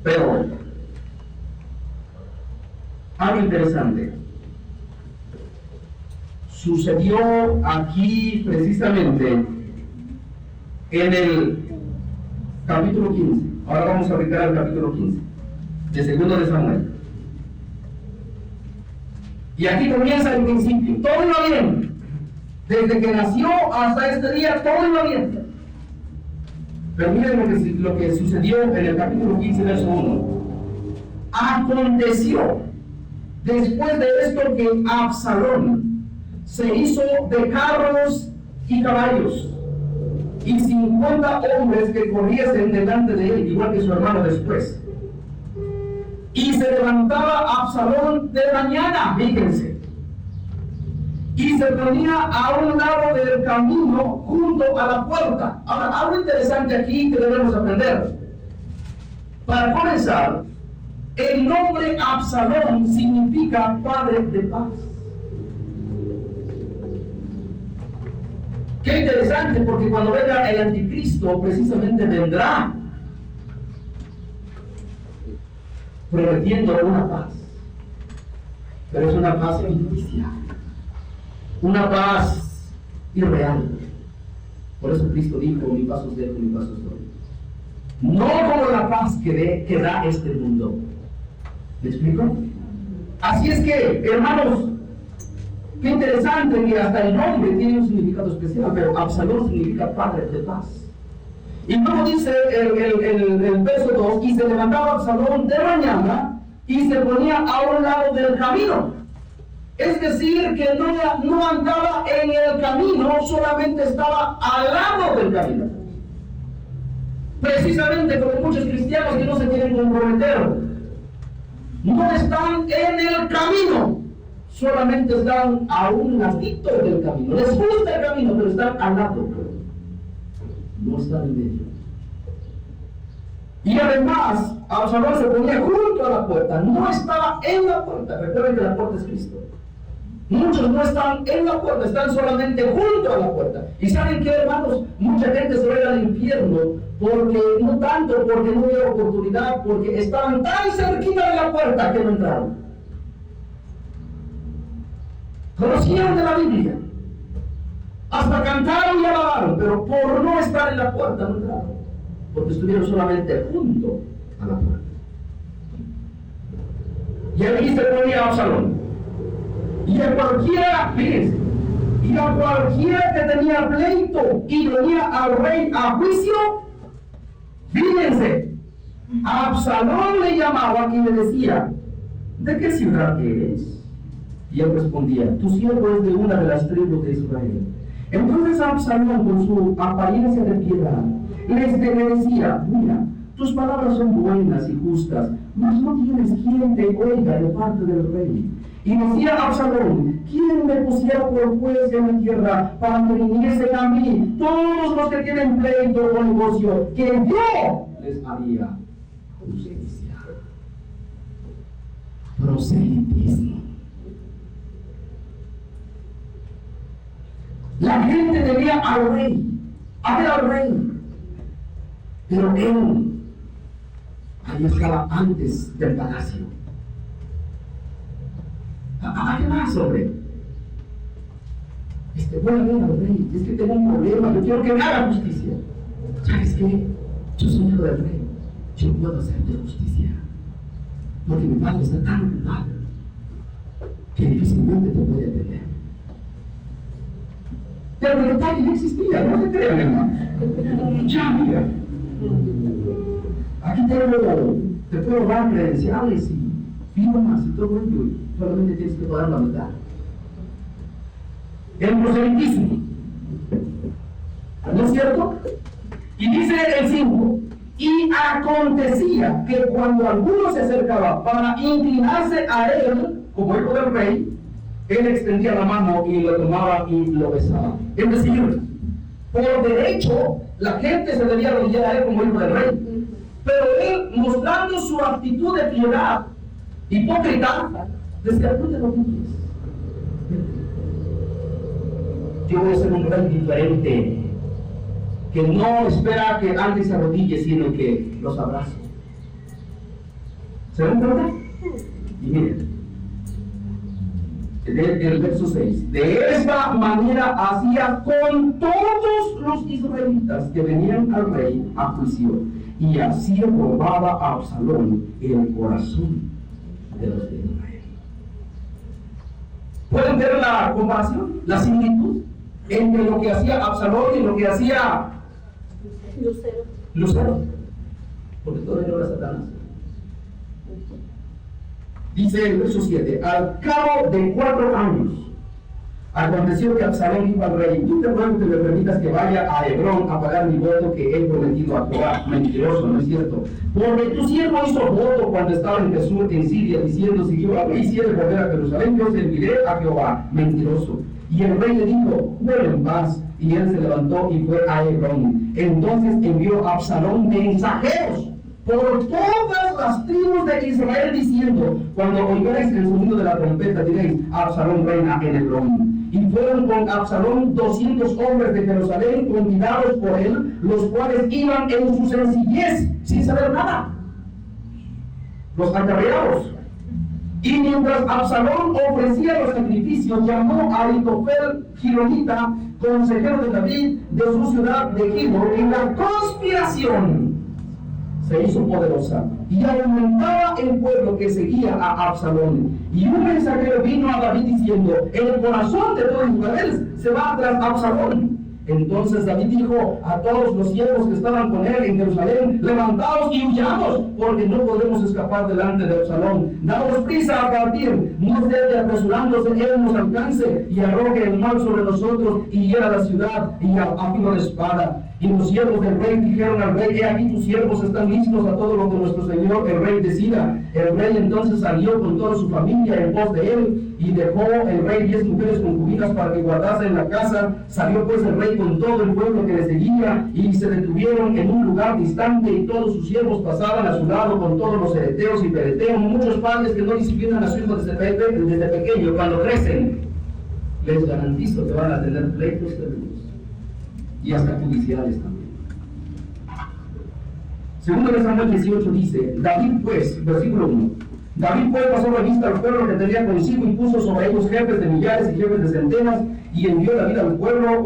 Pero algo interesante sucedió aquí precisamente en el capítulo 15. Ahora vamos a brincar al capítulo 15 de 2 de Samuel. Y aquí comienza el principio. Todo iba bien. Desde que nació hasta este día, todo iba bien. Pero miren lo que sucedió en el capítulo 15, verso 1. Aconteció después de esto que Absalón se hizo de carros y caballos, y 50 hombres que corriesen delante de él, igual que su hermano después. Y se levantaba Absalón de mañana, fíjense, y se ponía a un lado del camino junto a la puerta. Ahora, algo interesante aquí que debemos aprender. Para comenzar, el nombre Absalón significa padre de paz. Qué interesante, porque cuando venga el anticristo, precisamente vendrá prometiendo una paz. Pero es una paz ficticia. Una paz irreal. Por eso Cristo dijo, mi paz os dejo, mi paz os doy. No como la paz que da este mundo. ¿Me explico? Así es que, hermanos, qué interesante que hasta el nombre tiene un significado especial, pero Absalón significa padre de paz. Y luego dice el verso 2, y se levantaba Absalón de mañana y se ponía a un lado del camino. Es decir, que no andaba en el camino, solamente estaba al lado del camino. Precisamente como muchos cristianos que no se quieren comprometer, no están en el camino, solamente están a un ladito del camino. Les gusta el camino, pero están al lado. No están en medio. Y además, Absalón se ponía junto a la puerta, no estaba en la puerta. Recuerden que la puerta es Cristo. Muchos no están en la puerta, están solamente junto a la puerta. ¿Y saben qué, hermanos? Mucha gente se va a ir al infierno porque no tanto porque no hubo oportunidad, porque estaban tan cerquita de la puerta que no entraron. Conocieron de la Biblia, hasta cantaron y alabaron, pero por no estar en la puerta no entraron, porque estuvieron solamente junto a la puerta. Y ahí se ponía Absalón. Y a cualquiera, fíjense, y a cualquiera que tenía pleito y venía al rey a juicio, fíjense, a Absalón le llamaba y le decía, ¿de qué ciudad eres? Y él respondía, tu siervo es de una de las tribus de Israel. Entonces Absalón, con su apariencia de piedad, les decía, mira, tus palabras son buenas y justas, mas no tienes quien te oiga de parte del rey. Y decía Absalón, ¿quién me pusiera por juez en la tierra para que viniesen a mí todos los que tienen pleito o negocio, que yo les haría justicia? Proselitismo. La gente debía al rey, a ver al rey, pero él ahí estaba antes del palacio. ¿Qué más, hombre? Voy a ver al rey, es que tengo un problema, yo quiero que me haga justicia. ¿Sabes qué? Yo soy hijo del rey, yo puedo hacerte justicia, porque mi padre está tan ocupado que difícilmente te puede atender. Pero el detalle no existía, no se crean, hermano. Ya, mira, aquí te puedo dar credenciales y firmas y todo ello, y solamente tienes que pagar la mitad. El proselitismo, ¿no es cierto? Y dice el 5, y acontecía que cuando alguno se acercaba para inclinarse a él, como hijo del rey, él extendía la mano y lo tomaba y lo besaba. Es decir, por derecho, la gente se debía arrodillar a él como hijo del rey. Pero él, mostrando su actitud de piedad hipócrita, decía, no te lo pides. Yo voy a ser un rey diferente, que no espera que alguien se arrodille, sino que los abrace. ¿Se dan cuenta? Y miren, el verso 6, de esta manera hacía con todos los israelitas que venían al rey a juicio, y así robaba a Absalón el corazón de los de Israel. ¿Pueden ver la comparación, la similitud entre lo que hacía Absalón y lo que hacía Lucero? Porque todavía no era Satanás. Dice el verso 7, al cabo de 4 años, aconteció que Absalón dijo al rey, tú te ruego que me permitas que vaya a Hebrón a pagar mi voto que he prometido a Jehová. Mentiroso, ¿no es cierto? Porque tu siervo hizo voto cuando estaba en Jesús, en Siria, diciendo, si Jehová me hiciere volver a Jerusalén, yo serviré a Jehová. Mentiroso. Y el rey le dijo, vuelve en paz. Y él se levantó y fue a Hebrón. Entonces envió a Absalón mensajeros por todas las tribus de Israel, diciendo, cuando oigáis el sonido de la trompeta, diréis, Absalón reina en Hebrón. Y fueron con Absalón 200 hombres de Jerusalén, convidados por él, los cuales iban en su sencillez, sin saber nada. Los acarreados. Y mientras Absalón ofrecía los sacrificios, llamó a Ahitofel Gilonita, consejero de David, de su ciudad de Gilo, y la conspiración se hizo poderosa, y aumentaba el pueblo que seguía a Absalón. Y un mensajero vino a David diciendo, el corazón de todo Israel se va tras Absalón. Entonces David dijo a todos los siervos que estaban con él en Jerusalén: levantaos y huyamos, porque no podremos escapar delante de Absalón. Daos prisa a partir, no esté apresurándose, él nos alcance y arroje el mal sobre nosotros y hiera la ciudad y a filo de espada. Y los siervos del rey dijeron al rey: he aquí tus siervos están listos a todo lo que nuestro señor el rey decida. El rey entonces salió con toda su familia en pos de él, y dejó el rey 10 mujeres concubinas para que guardasen la casa. Salió pues el rey con todo el pueblo que le seguía, y se detuvieron en un lugar distante, y todos sus siervos pasaban a su lado con todos los hereteos y pereteos. Muchos padres que no disciplinan a su hijo desde pequeño, cuando crecen, les garantizo que van a tener pleitos terribles y hasta judiciales también. Segundo de Samuel 18 dice: David pues, versículo 1, David pues pasó revista al pueblo que tenía consigo y puso sobre ellos jefes de millares y jefes de centenas, y envió David al pueblo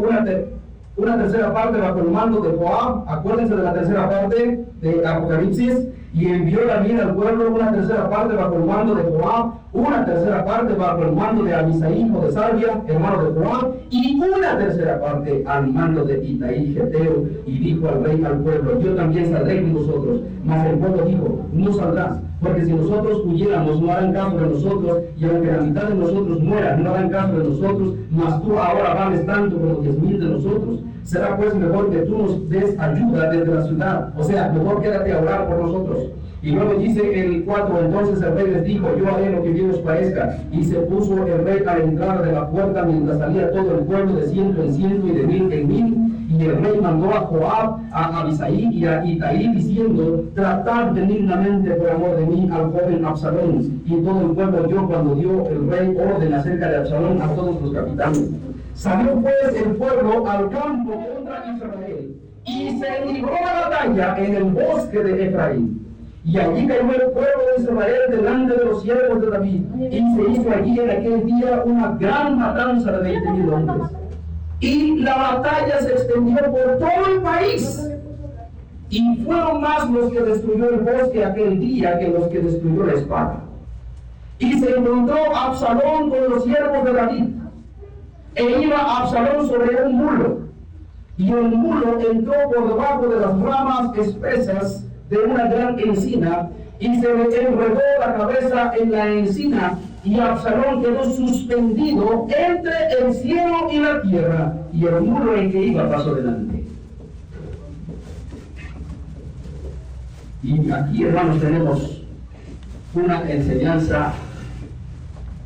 una tercera parte bajo el mando de Joab. Acuérdense de la tercera parte de Apocalipsis. Y envió David al pueblo una tercera parte bajo el mando de Joab, una tercera parte bajo el mando de Abisai, hijo de Sarvia, hermano de Joab, y una tercera parte al mando de Itaí, Geteo. Y dijo al rey al pueblo: yo también saldré con vosotros. Mas el pueblo dijo: no saldrás, porque si nosotros huyéramos, no harán caso de nosotros, y aunque la mitad de nosotros muera, no harán caso de nosotros, mas tú ahora vales tanto como 10,000 de nosotros. Será pues mejor que tú nos des ayuda desde la ciudad, o sea, mejor quédate a orar por nosotros. Y luego dice el 4, entonces el rey les dijo: yo haré lo que bien os parezca. Y se puso el rey a la entrada de la puerta mientras salía todo el pueblo de 100 en 100 y de 1000 en 1000. Y el rey mandó a Joab, a Abisai y a Itaí, diciendo: tratad benignamente por amor de mí al joven Absalón. Y todo el pueblo oyó cuando dio el rey orden acerca de Absalón a todos los capitanes. Salió pues el pueblo al campo contra Israel, y se libró la batalla en el bosque de Efraín. Y allí cayó el pueblo de Israel delante de los siervos de David, y se hizo allí en aquel día una gran matanza de 20,000 hombres. Y la batalla se extendió por todo el país, y fueron más los que destruyó el bosque aquel día que los que destruyó la espada. Y se encontró Absalón con los siervos de David, e iba Absalón sobre un mulo, y el mulo entró por debajo de las ramas espesas de una gran encina, y se le enredó la cabeza en la encina, y Absalón quedó suspendido entre el cielo y la tierra, y el mulo en que iba pasó delante. Y aquí, hermanos, tenemos una enseñanza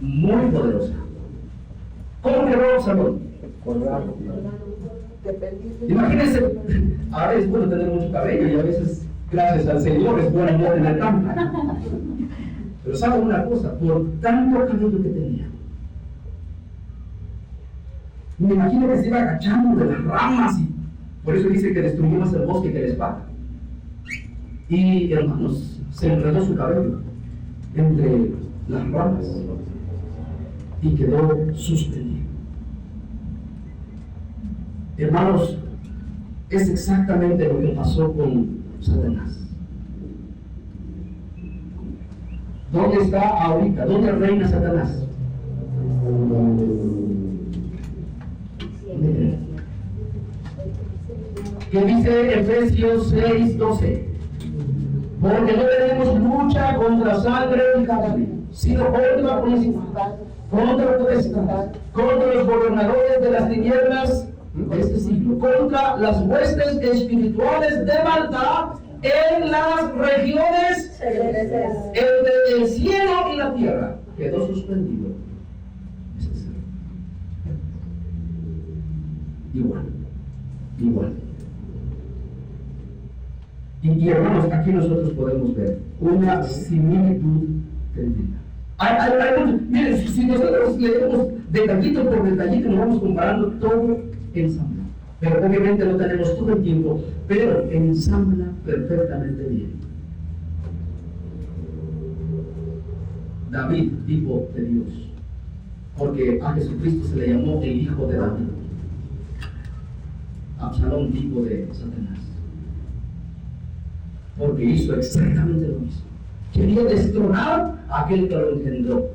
muy poderosa. ¿Cómo quedó Absalón? Colgado. Imagínense, a veces es bueno tener mucho cabello y a veces, gracias al Señor, es bueno no tener tanto. Pero saben una cosa, por tanto cabello que tenía, me imagino que se iba agachando de las ramas, y por eso dice que destruyó más el bosque que la espada. Y hermanos, se enredó su cabello entre las ramas y quedó suspendido. Hermanos, es exactamente lo que pasó con Satanás. ¿Dónde está ahorita? ¿Dónde reina Satanás? ¿Qué dice Efesios 6:12? Porque no tenemos lucha contra sangre y carne, sino contra principalidad, contra potestad, contra los gobernadores de las tinieblas de este siglo, contra las huestes espirituales de maldad en las regiones entre el cielo y la tierra. Quedó suspendido. Igual. Y hermanos, aquí nosotros podemos ver una similitud tremenda. Miren, si nosotros leemos detallito por detallito, nos vamos comparando todo ensambla. Pero obviamente no tenemos todo el tiempo, pero ensambla perfectamente bien. David, hijo de Dios, porque a Jesucristo se le llamó el hijo de David. Absalón, hijo de Satanás, porque hizo exactamente lo mismo. Quería destronar a aquel que lo engendró,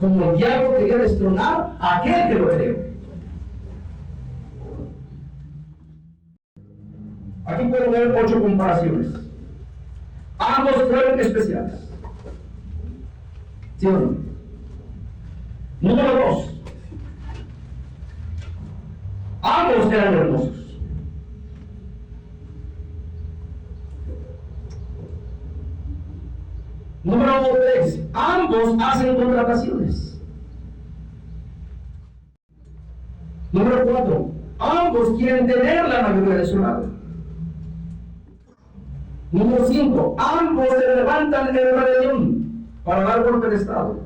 como el diablo quería destronar a aquel que lo creó. Aquí puedo ver 8 comparaciones. Ambos fueron especiales. ¿Sí o no? Número 2. Ambos eran hermosos. Número 3. Ambos hacen contrataciones. Número 4. Ambos quieren tener la mayoría de su lado. Número 5. Ambos se levantan en rebelión para dar golpe de estado.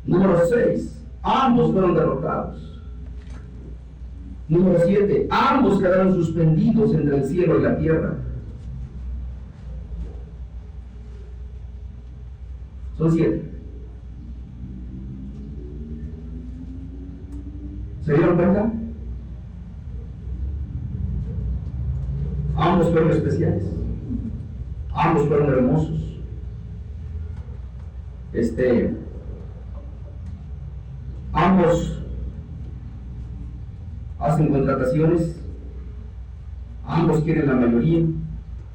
Número 6. Ambos fueron derrotados. Número 7. Ambos quedaron suspendidos entre el cielo y la tierra. Son 7. ¿Se dieron cuenta? Ambos fueron especiales. Ambos fueron hermosos. Ambos hacen contrataciones. Ambos quieren la mayoría.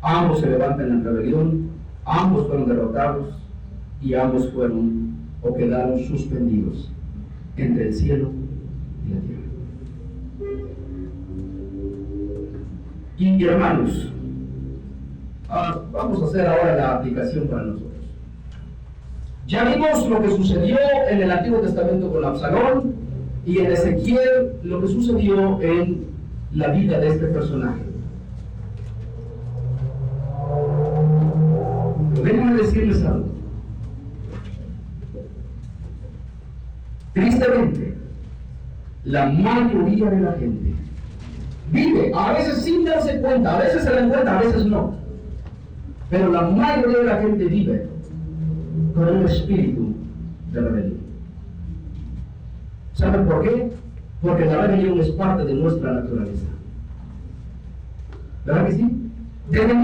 Ambos se levantan en rebelión. Ambos fueron derrotados. Y ambos fueron o quedaron suspendidos entre el cielo y la tierra. Y hermanos, vamos a hacer ahora la aplicación para nosotros. Ya vimos lo que sucedió en el Antiguo Testamento con Absalón y en Ezequiel lo que sucedió en la vida de este personaje. Pero déjenme decirles algo. Tristemente, la mayoría de la gente vive, a veces sin darse cuenta, a veces se dan cuenta, a veces no, pero la mayoría de la gente vive con un espíritu de rebelión. ¿Saben por qué? Porque la rebelión es parte de nuestra naturaleza. ¿Verdad que sí? Desde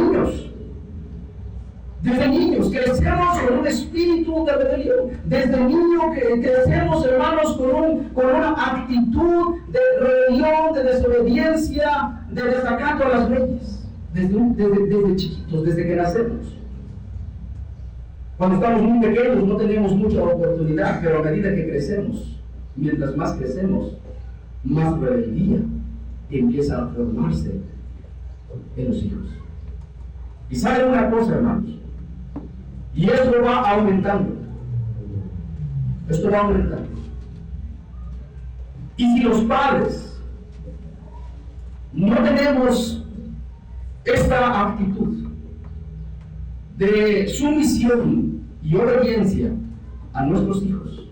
niños crecemos con un espíritu de rebelión. Desde niños crecemos, hermanos, con una actitud de rebelión, de desobediencia, de desacato a las leyes. Desde chiquitos, desde que nacemos. Cuando estamos muy pequeños no tenemos mucha oportunidad, pero a medida que crecemos, mientras más crecemos, más rebeldía empieza a formarse en los hijos. Y saben una cosa, hermanos, y esto va aumentando. Esto va aumentando. Y si los padres no tenemos esta actitud de sumisión y obediencia a nuestros hijos,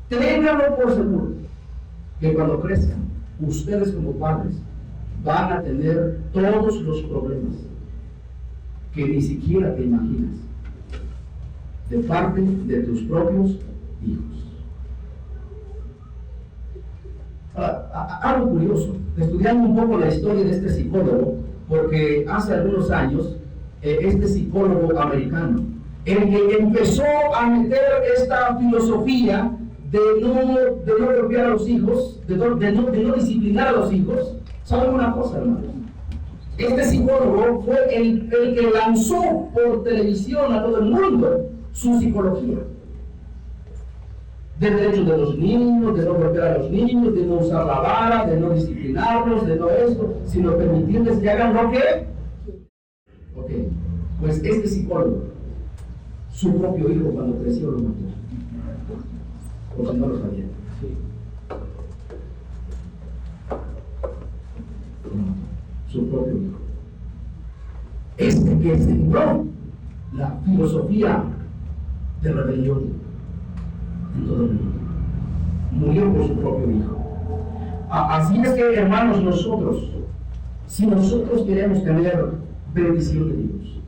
ténganlo por seguro que cuando crezcan, ustedes como padres van a tener todos los problemas que ni siquiera te imaginas de parte de tus propios hijos. Algo curioso, estudiando un poco la historia de este psicólogo, porque hace algunos años este psicólogo americano, el que empezó a meter esta filosofía de no golpear a los hijos, de no disciplinar a los hijos, ¿saben una cosa, hermanos? Este psicólogo fue el que lanzó por televisión a todo el mundo su psicología. De derechos de los niños, de no golpear a los niños, de no usar la vara, de no disciplinarlos, de no esto, sino permitirles que hagan lo que. Ok, pues este psicólogo, su propio hijo cuando creció lo mató. Por si no lo sabían. Su propio hijo. Este que sembró la filosofía de rebelión en todo el mundo, murió por su propio hijo. Así es que, hermanos, si nosotros queremos tener bendición de Dios,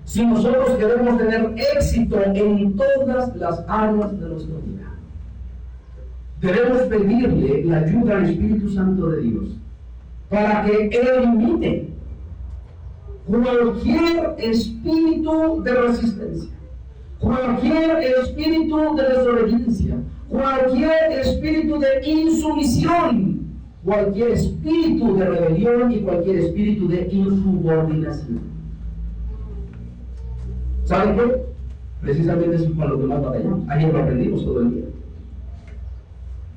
si nosotros queremos tener éxito en todas las áreas de nuestra vida, debemos pedirle la ayuda al Espíritu Santo de Dios para que elimine cualquier espíritu de resistencia, cualquier espíritu de desobediencia, cualquier espíritu de insumisión cualquier espíritu de rebelión y cualquier espíritu de insubordinación. ¿Saben qué? Precisamente eso es con lo que más batallamos. Ayer lo aprendimos todo el día.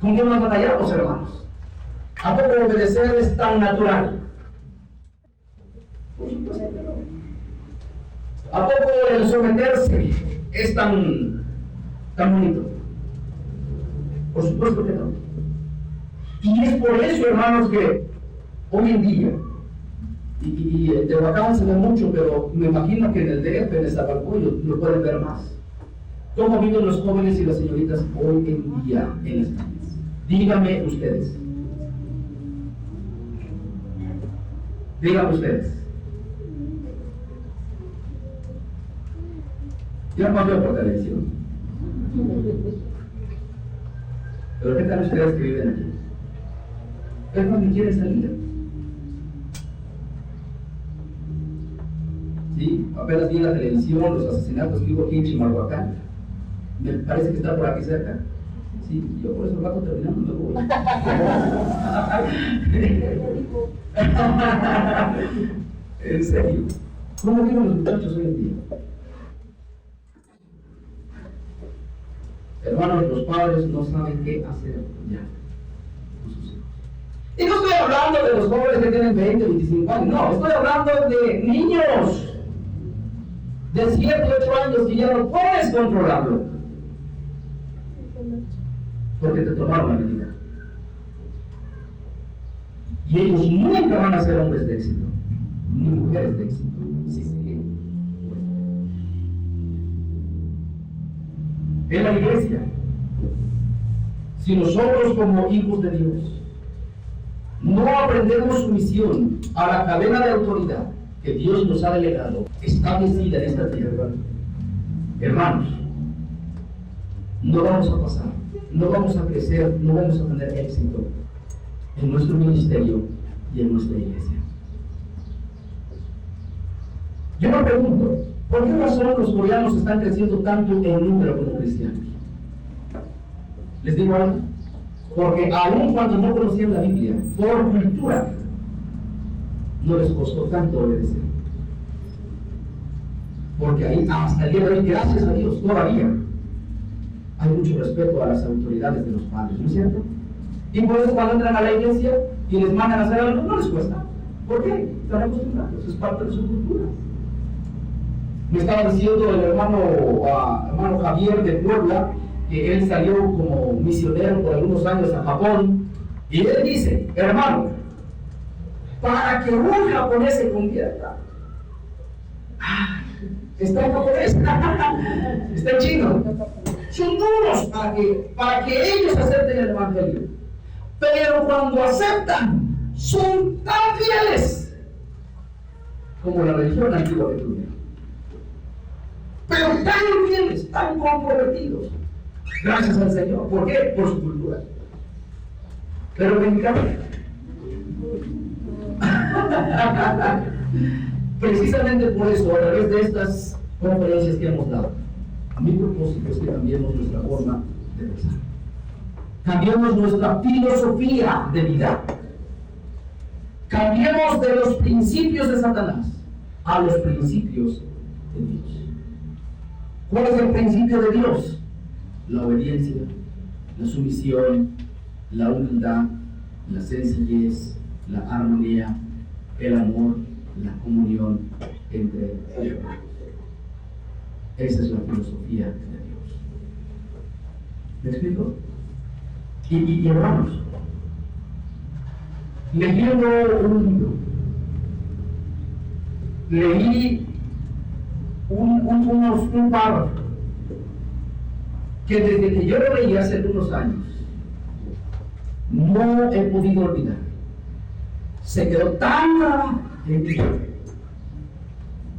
¿Con qué más batallamos, hermanos? ¿A poco obedecer es tan natural? Por supuesto que no. ¿A poco el someterse es tan bonito? Por supuesto que no. Y es por eso, hermanos, que hoy en día, y en Tehuacán se ve mucho, pero me imagino que en el DF, en Nezahualcóyotl, lo pueden ver más. ¿Cómo viven los jóvenes y las señoritas hoy en día en las calles? Díganme ustedes. Díganme ustedes. Yo no veo por televisión. Pero ¿qué tal ustedes que viven aquí? Es cuando quieren salir. ¿Sí? Apenas vi en la televisión los asesinatos que hubo aquí en Chimalhuacán. Me parece que está por aquí cerca. Sí, yo por eso rato terminando me voy. En serio. ¿Cómo viven los muchachos hoy en día? Hermanos, los padres no saben qué hacer ya con sus hijos. Y no estoy hablando de los jóvenes que tienen 20, 25 años, no, estoy hablando de niños de 7, 8 años que ya no puedes controlarlo. Porque te tomaron la medida. Y ellos nunca van a ser hombres de éxito, ni mujeres de éxito. Sí, sí. En la iglesia, si nosotros como hijos de Dios no aprendemos sumisión a la cadena de autoridad que Dios nos ha delegado, establecida en esta tierra, hermanos, no vamos a pasar, no vamos a crecer, no vamos a tener éxito en nuestro ministerio y en nuestra iglesia. Yo me pregunto, ¿por qué razón los coreanos están creciendo tanto en número como cristianos? Les digo algo, porque aun cuando no conocían la Biblia, por cultura, no les costó tanto obedecer. Porque ahí, hasta el día de hoy, gracias a Dios, todavía hay mucho respeto a las autoridades de los padres, ¿no es cierto? Y por eso cuando entran a la iglesia y les mandan a hacer algo, no les cuesta. ¿Por qué? Están acostumbrados, es parte de su cultura. Me estaba diciendo el hermano Javier de Puebla, que él salió como misionero por algunos años a Japón, y él dice, hermano, para que un japonés se convierta, está en japonés, está en chino, son duros para que ellos acepten el evangelio, pero cuando aceptan, son tan fieles como la religión antigua que tuvieron. Pero tan fieles, tan comprometidos, gracias al Señor. ¿Por qué? Por su cultura. Pero mexicano, precisamente por eso, a través de estas conferencias que hemos dado, mi propósito es que cambiemos nuestra forma de pensar, cambiemos nuestra filosofía de vida, cambiemos de los principios de Satanás a los principios de Dios. ¿Cuál es el principio de Dios? La obediencia, la sumisión, la humildad, la sencillez, la armonía, el amor, la comunión entre ellos. Esa es la filosofía de Dios. ¿Me explico? Y hermanos, leyendo un libro, leí un párrafo que desde que yo lo leí hace algunos años no he podido olvidar. Se quedó tan grabado en mí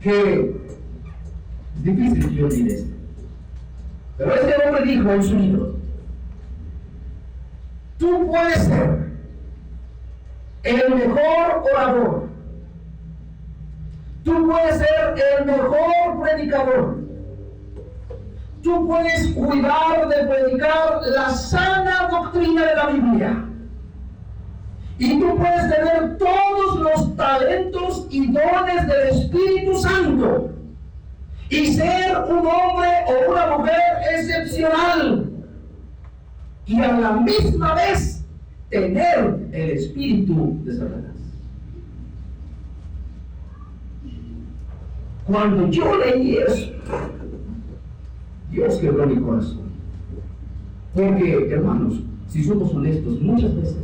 que es difícil que yo olvide esto. Pero este hombre dijo en su libro: tú puedes ser el mejor orador, tú puedes ser el mejor predicador, tú puedes cuidar de predicar la sana doctrina de la Biblia, Y tú puedes tener todos los talentos y dones del Espíritu Santo y ser un hombre o una mujer excepcional y a la misma vez tener el espíritu de Satanás. Cuando yo leí eso, Dios quebró mi corazón. Porque, hermanos, si somos honestos, muchas veces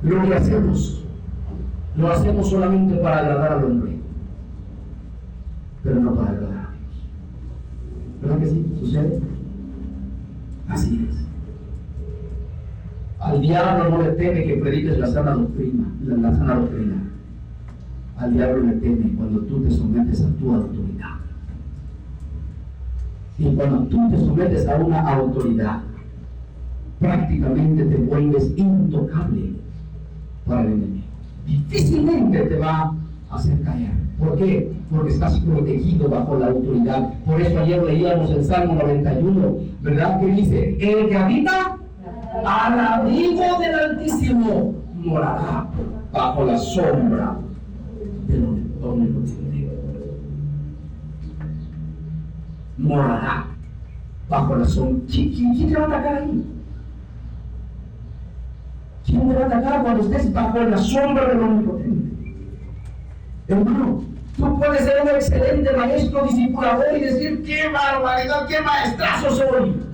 lo que hacemos, lo hacemos solamente para agradar al hombre, pero no para agradar a Dios. ¿Verdad que sí? ¿Sucede? Así es. Al diablo no le teme que prediques la sana doctrina, la sana doctrina. Al diablo le teme cuando tú te sometes a tu autoridad. Y cuando tú te sometes a una autoridad, prácticamente te vuelves intocable para el enemigo. Difícilmente te va a hacer caer. ¿Por qué? Porque estás protegido bajo la autoridad. Por eso ayer leíamos el Salmo 91, ¿verdad? Que dice, el que habita al abrigo del Altísimo morará bajo la sombra del Omnipotente. Morará bajo la sombra. ¿Quién te va a atacar ahí? ¿Quién te va a atacar cuando estés bajo la sombra del Omnipotente? Hermano, tú puedes ser un excelente maestro, discipulador y decir, ¡qué barbaridad, qué maestrazo soy!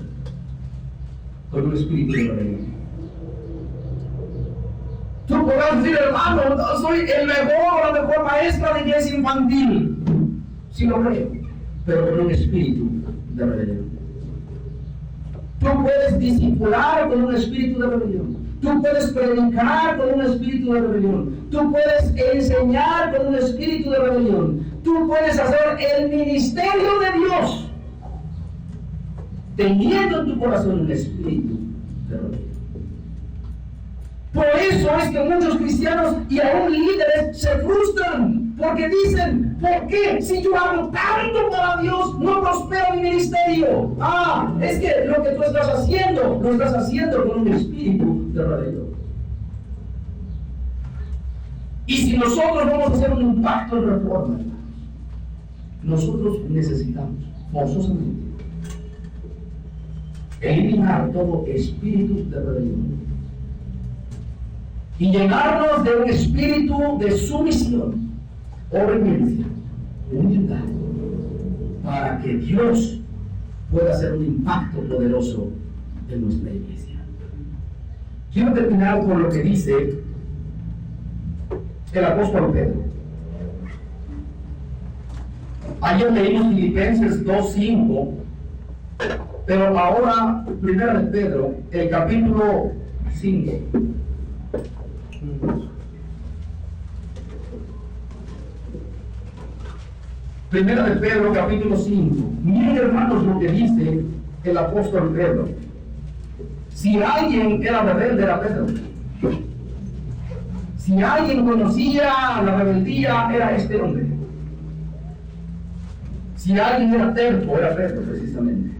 Con un espíritu de rebelión. Tú podrás decir, hermano, soy el mejor o la mejor maestra de iglesia infantil. Sí lo creo, pero con un espíritu de rebelión. Tú puedes discipular con un espíritu de rebelión. Tú puedes predicar con un espíritu de rebelión. Tú puedes enseñar con un espíritu de rebelión. Tú puedes hacer el ministerio de Dios teniendo en tu corazón un espíritu de rebelión. Por eso es que muchos cristianos y aún líderes se frustran, porque dicen, ¿por qué? Si yo hago tanto para Dios, no prospera mi ministerio. Es que lo que tú estás haciendo, lo estás haciendo con un espíritu de rebelión. Y si nosotros vamos a hacer un impacto en Reforma, nosotros necesitamos forzosamente eliminar todo espíritu de rebelión y llenarnos de un espíritu de sumisión, obediencia, humildad, para que Dios pueda hacer un impacto poderoso en nuestra iglesia. Quiero terminar con lo que dice el apóstol Pedro. Ayer leímos Filipenses 2:5, pero ahora, primera de Pedro, el capítulo 5. Primera de Pedro, capítulo 5. Miren, hermanos, lo que dice el apóstol Pedro. Si alguien era rebelde, era Pedro. Si alguien conocía la rebeldía, era este hombre. Si alguien era terco, era Pedro, precisamente.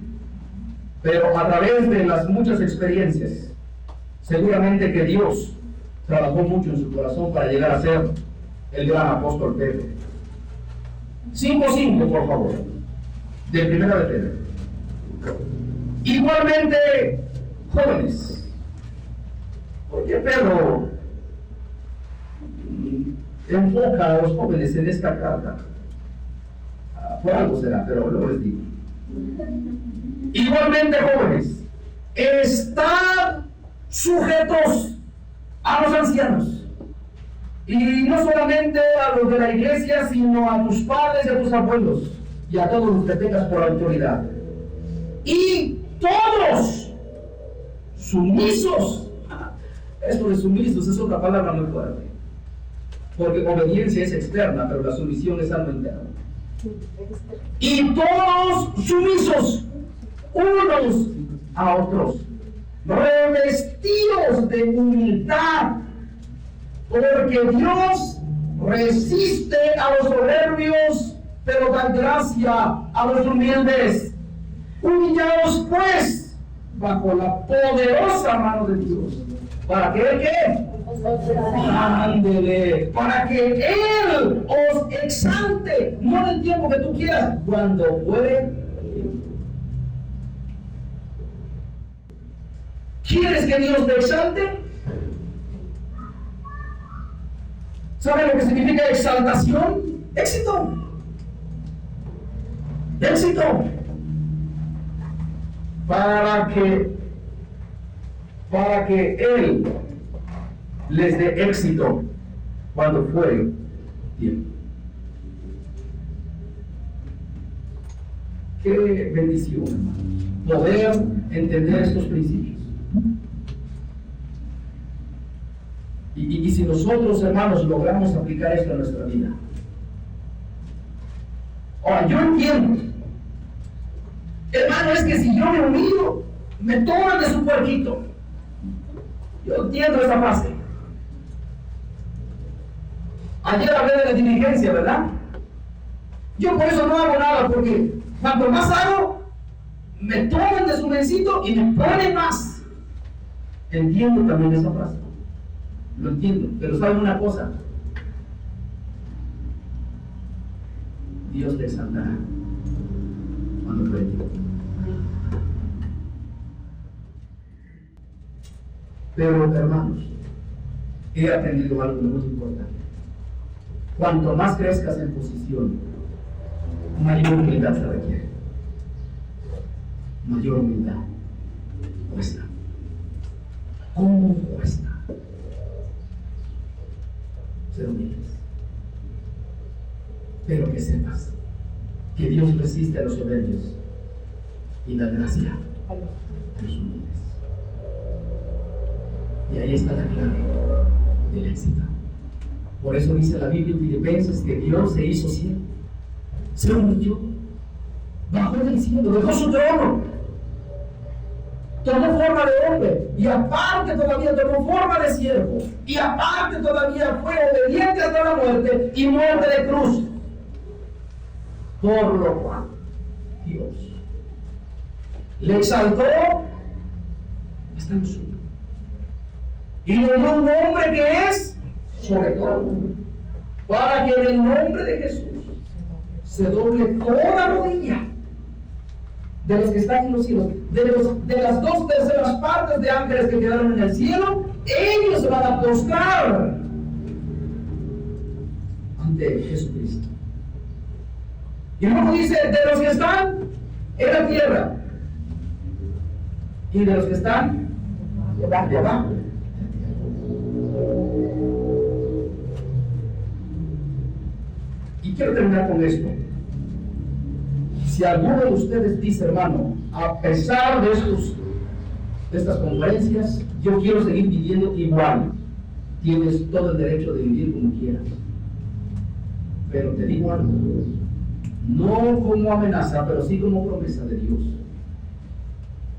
Pero a través de las muchas experiencias, seguramente que Dios trabajó mucho en su corazón para llegar a ser el gran apóstol Pedro. 5:5, por favor, de primera de Pedro. Igualmente, jóvenes, porque Pedro enfoca a los jóvenes en esta carta. Por algo será, pero luego les digo. Igualmente, jóvenes, estad sujetos a los ancianos. Y no solamente a los de la iglesia, sino a tus padres y a tus abuelos, y a todos los que tengas por autoridad. Y todos sumisos. Esto de sumisos es otra palabra muy fuerte, porque obediencia es externa, pero la sumisión es algo interno. Y todos sumisos unos a otros, revestidos de humildad, porque Dios resiste a los soberbios, pero da gracia a los humildes. Humillaos pues bajo la poderosa mano de Dios, ¿Para que Él qué? Ándele, para que Él os exalte, no en el tiempo que tú quieras, cuando fuere. ¿Quieres que Dios te exalte? ¿Sabe lo que significa exaltación? Éxito. Éxito. Para que Él les dé éxito cuando fuere tiempo. Qué bendición, hermanos, poder entender estos principios. Y si nosotros, hermanos, logramos aplicar esto a nuestra vida. Ahora, yo entiendo, hermano, es que si yo me humillo, me toman de su puerquito. Yo entiendo esa fase. Ayer hablé de la diligencia, ¿verdad? Yo por eso no hago nada, porque cuanto más hago, me toman de su mencito y me ponen más. Entiendo también esa frase. Lo entiendo, pero ¿saben una cosa? Dios te exaltará cuando fuere tiempo. Pero, hermanos, he aprendido algo muy importante. Cuanto más crezcas en posición, mayor humildad se requiere. Mayor humildad cuesta. ¿Cómo cuesta? Ser humildes. Pero que sepas que Dios resiste a los soberbios y da gracia a los humildes. Y ahí está la clave del éxito. Por eso dice la Biblia en Filipenses que Dios se hizo siervo, se humilló, bajó del cielo, dejó su trono, tomó forma de hombre, y aparte todavía tomó forma de siervo, y aparte todavía fue obediente hasta la muerte y muerte de cruz. Por lo cual Dios le exaltó hasta lo sumo y le dio un nombre que es sobre todo, para que en el nombre de Jesús se doble toda rodilla de los que están en los cielos, de las 2/3 partes de ángeles que quedaron en el cielo. Ellos se van a postrar ante Jesucristo. Y luego dice, de los que están en la tierra y de los que están debajo. Y quiero terminar con esto. Si alguno de ustedes dice, hermano, a pesar de estas conferencias, yo quiero seguir viviendo igual, tienes todo el derecho de vivir como quieras. Pero te digo algo, no como amenaza, pero sí como promesa de Dios,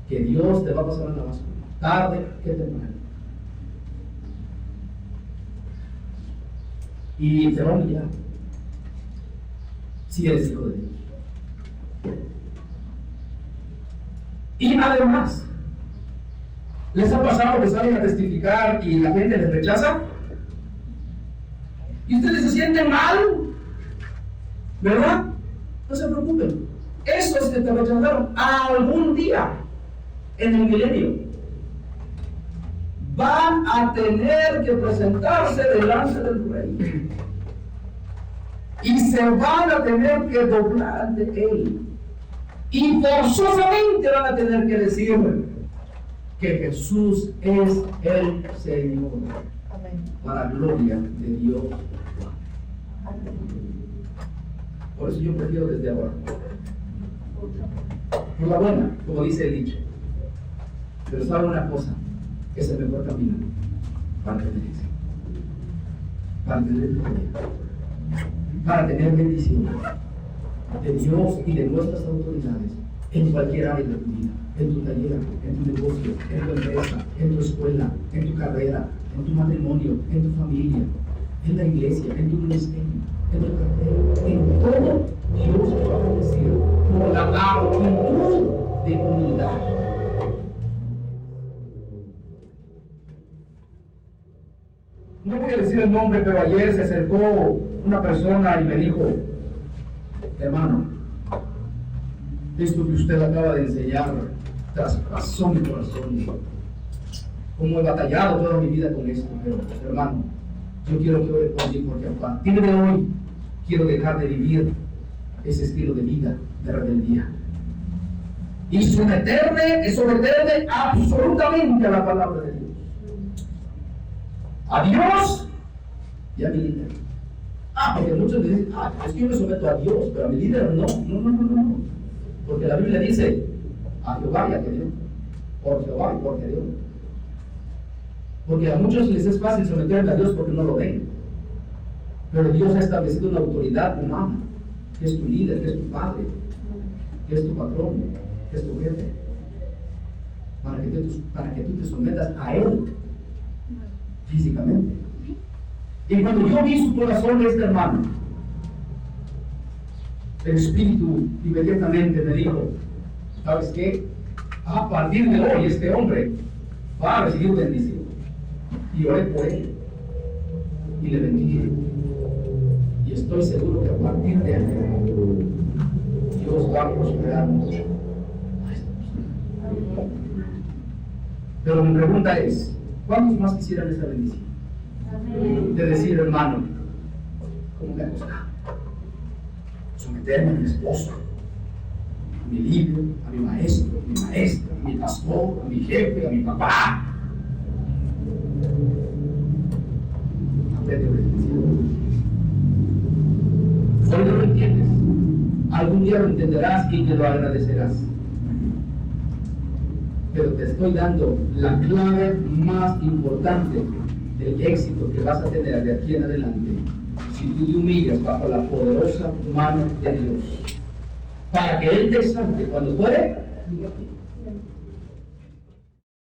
que Dios te va a pasar en la basura, tarde que temprano. Y te va a humillar si eres hijo de Dios. Y además, ¿les ha pasado que salen a testificar y la gente les rechaza? Y ustedes se sienten mal, ¿verdad? No se preocupen. Esos que te rechazaron algún día en el milenio van a tener que presentarse delante del Rey. Y se van a tener que doblar ante Él. Y forzosamente van a tener que decir que Jesús es el Señor. Amén. Para gloria de Dios. Por eso yo prefiero desde ahora. Por la buena, como dice el dicho. Pero sabe una cosa, es el mejor camino para tener éxito, para tener gloria, para tener bendición de Dios y de nuestras autoridades en cualquier área de tu vida, en tu taller, en tu negocio, en tu empresa, en tu escuela, en tu carrera, en tu matrimonio, en tu familia, en la iglesia, en tu ministerio, en tu cartera, en todo. Dios te va a bendecir por la actitud de humildad. el nombre, pero ayer se acercó una persona y me dijo: hermano, esto que usted acaba de enseñar traspasó mi corazón. Como he batallado toda mi vida con esto, pero hermano, yo quiero que ore por mí, porque a partir de hoy quiero dejar de vivir ese estilo de vida de rebeldía y someterme absolutamente a la palabra de Dios, a Dios y a mi líder. Porque muchos dicen: es que yo me someto a Dios, pero a mi líder no. No. Porque la Biblia dice: a Jehová y a Dios, por Jehová y por Dios. Porque a muchos les es fácil someterme a Dios porque no lo ven. Pero Dios ha establecido una autoridad humana, que es tu líder, que es tu padre, que es tu patrón, que es tu jefe, para que tú te sometas a Él físicamente. Y cuando yo vi su corazón de este hermano, el Espíritu inmediatamente me dijo: ¿sabes qué? A partir de hoy este hombre va a recibir bendición. Y oré por él y le bendiga. Y estoy seguro que a partir de ahí Dios va a prosperar mucho a esta persona. Pero mi pregunta es: ¿cuántos más quisieran esta bendición? De decir: hermano, ¿cómo me ha costado someterme a mi esposo, a mi líder, a mi maestro, a mi maestra, a mi pastor, a mi jefe, a mi papá? Aprende a obedecer. Hoy no lo entiendes, algún día lo entenderás y te lo agradecerás. Pero te estoy dando la clave más importante del éxito que vas a tener de aquí en adelante, si tú te humillas bajo la poderosa mano de Dios, para que Él te exalte cuando puede.